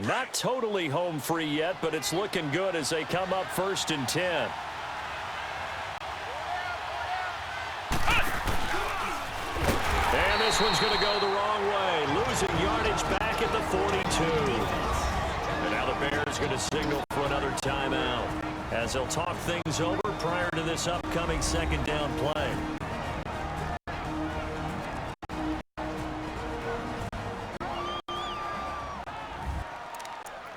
Not totally home free yet, but it's looking good as they come up 1st and 10. And this one's going to go the wrong way, losing yardage back at the 42. And now the Bears going to signal for another timeout as they'll talk things over prior to this upcoming second down play.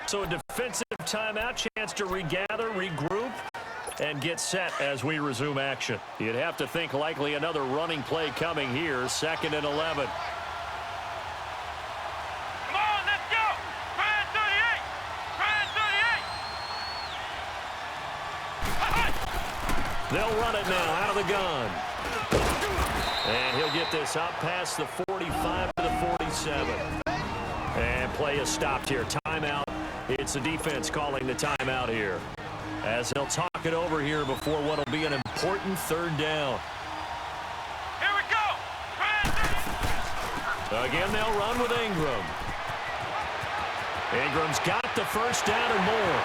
So a defensive timeout, chance to regather, regroup, and get set as we resume action. You'd have to think likely another running play coming here, 2nd and 11. Come on, let's go! Try 38! Try 38! They'll run it now out of the gun. And he'll get this up past the 45 to the 47. And play is stopped here. Timeout. It's the defense calling the timeout here as they'll talk it over here before what will be an important 3rd down. Here we go! Again, they'll run with Ingram. Ingram's got the first down and more.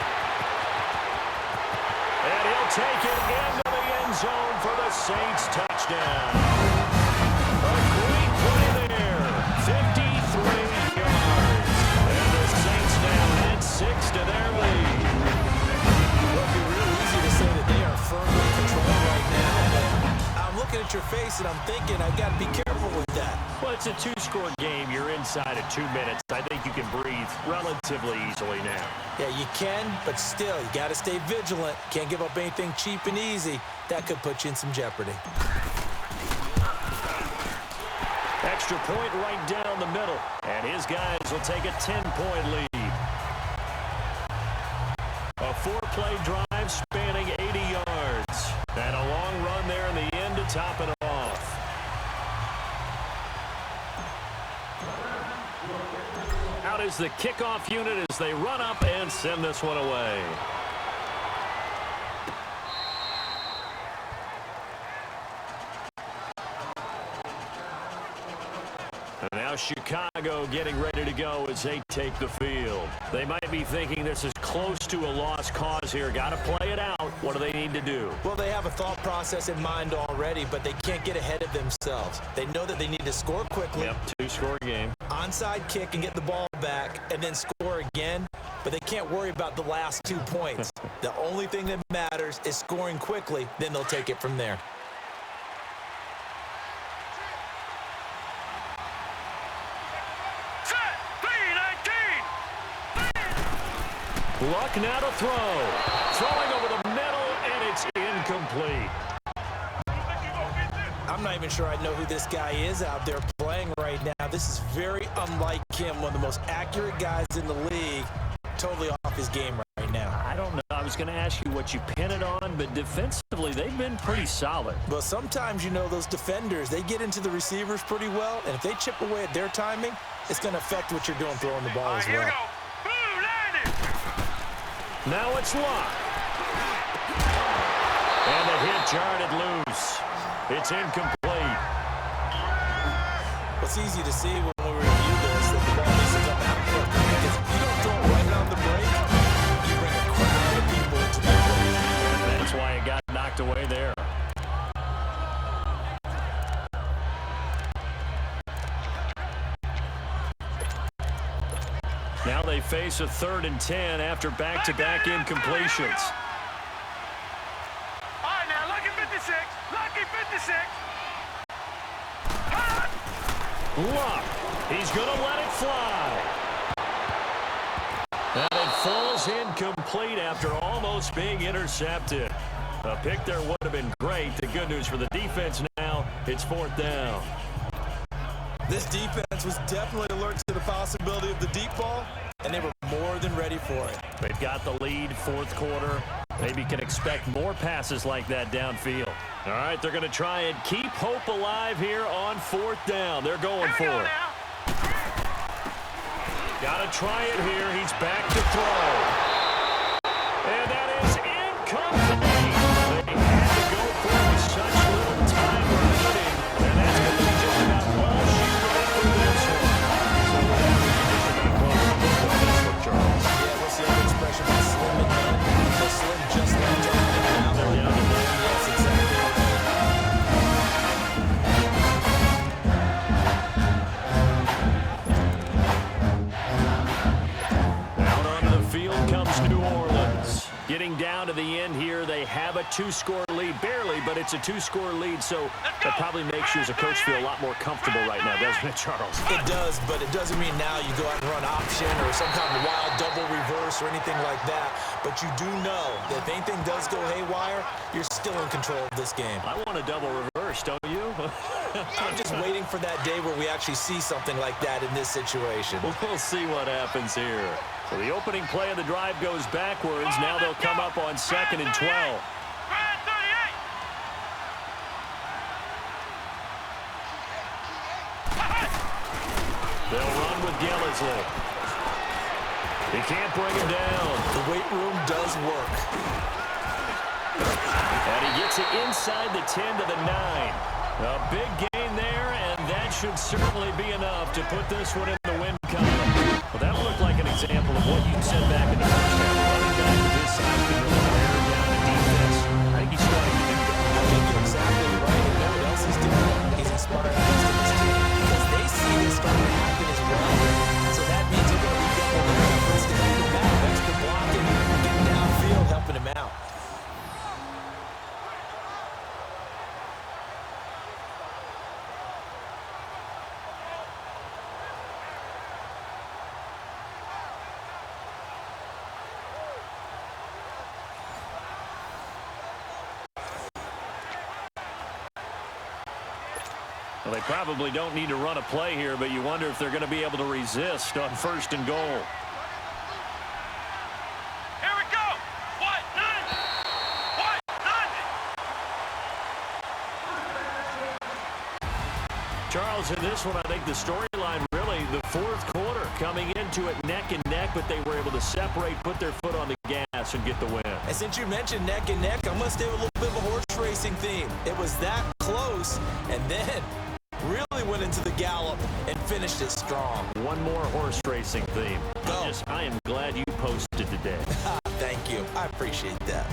And he'll take it into the end zone for the Saints touchdown. A great play there. 53 yards. And the Saints now add 6 to their lead. Well, it'd be real easy to say that they are firmly in control right now, but I'm looking at your face and I'm thinking I've got to be careful with that. Well, it's a 2-score game. You're inside of 2 minutes. I think you can breathe relatively easily now. Yeah, you can, but still, you got to stay vigilant. Can't give up anything cheap and easy. That could put you in some jeopardy. Extra point right down the middle, and his guys will take a 10-point lead. A 4-play drive spanning 80 yards, and a long run there in the end to top it off. Out is the kickoff unit as they run up and send this one away. And now Chicago getting ready to go as they take the field. They might be thinking this is close to a lost cause here. Got to play it out. What do they need to do? Well, they have a thought process in mind already, but they can't get ahead of themselves. They know that they need to score quickly. Yep, 2-score game. Onside kick and get the ball back and then score again, but they can't worry about the last 2 points. The only thing that matters is scoring quickly, then they'll take it from there. Luck now to throw. Throwing over the middle, and it's incomplete. I'm not even sure I know who this guy is out there playing right now. This is very unlike him, one of the most accurate guys in the league. Totally off his game right now. I don't know. I was going to ask you what you pin it on, but defensively, they've been pretty solid. Well, sometimes, you know, those defenders, they get into the receivers pretty well, and if they chip away at their timing, it's going to affect what you're doing throwing the ball as well. Here we go. Boom, landed. Now it's Luck. And the hit jarred it loose. It's incomplete. It's easy to see when we review this that the ball needs to come out quickly, because if you don't throw it right on the break, you bring a crowd of people into the play. That's why it got knocked away there. Now they face a 3rd and 10 after back-to-back incompletions. All right, now, lucky 56. Lucky 56. Luck. He's going to let it fly. And it falls incomplete after almost being intercepted. A pick there would have been great. The good news for the defense now, It's 4th down. This defense was definitely alert to the possibility of the deep ball, and they were more than ready for it. They've got the lead, 4th quarter. Maybe can expect more passes like that downfield. All right, they're going to try and keep hope alive here on 4th down. They're going for it. Got to try it here. He's back to throw. And that is incomplete. They had to go for it with such little time remaining. And that's going to be just about all she wrote for this one. So Charles. Yeah, what's the other expression about slim and none? The slim just left down and now they're down to none. Yes, exactly. New Orleans. Getting down to the end here, they have a 2-score lead. Barely, but it's a 2-score lead, so that probably makes you as a coach feel a lot more comfortable right now, doesn't it, Charles? It does, but it doesn't mean now you go out and run option or some kind of wild double reverse or anything like that. But you do know that if anything does go haywire, you're still in control of this game. I want a double reverse, don't you? I'm just waiting for that day where we actually see something like that in this situation. We'll see what happens here. So the opening play of the drive goes backwards. Now they'll come up on 2nd and 12. They'll run with Gillisley. He can't bring him down. The weight room does work. And he gets it inside the 10 to the 9. A big gain there, and that should certainly be enough to put this one in the win column. Well, that looked like an example of what you said back in the first half. Running back to this side can really wear down the defense. I think he's starting to do that. I think you're exactly right. And know what else he's doing? He's inspiring the rest of his team because they see this starting to happen as well. So that means they're going to be double their efforts to help him out. Extra blocking, getting downfield, helping him out. Well, they probably don't need to run a play here, but you wonder if they're going to be able to resist on 1st and goal. Here we go. What? Charles, in this one, I think the storyline really, the 4th quarter, coming into it neck and neck, but they were able to separate, put their foot on the gas, and get the win. And since you mentioned neck and neck, I'm going to stay with a little bit of a horse racing theme. It was that close, and then really went into the gallop and finished it strong. One more horse racing theme. Go. I am glad you posted today. Thank you. I appreciate that.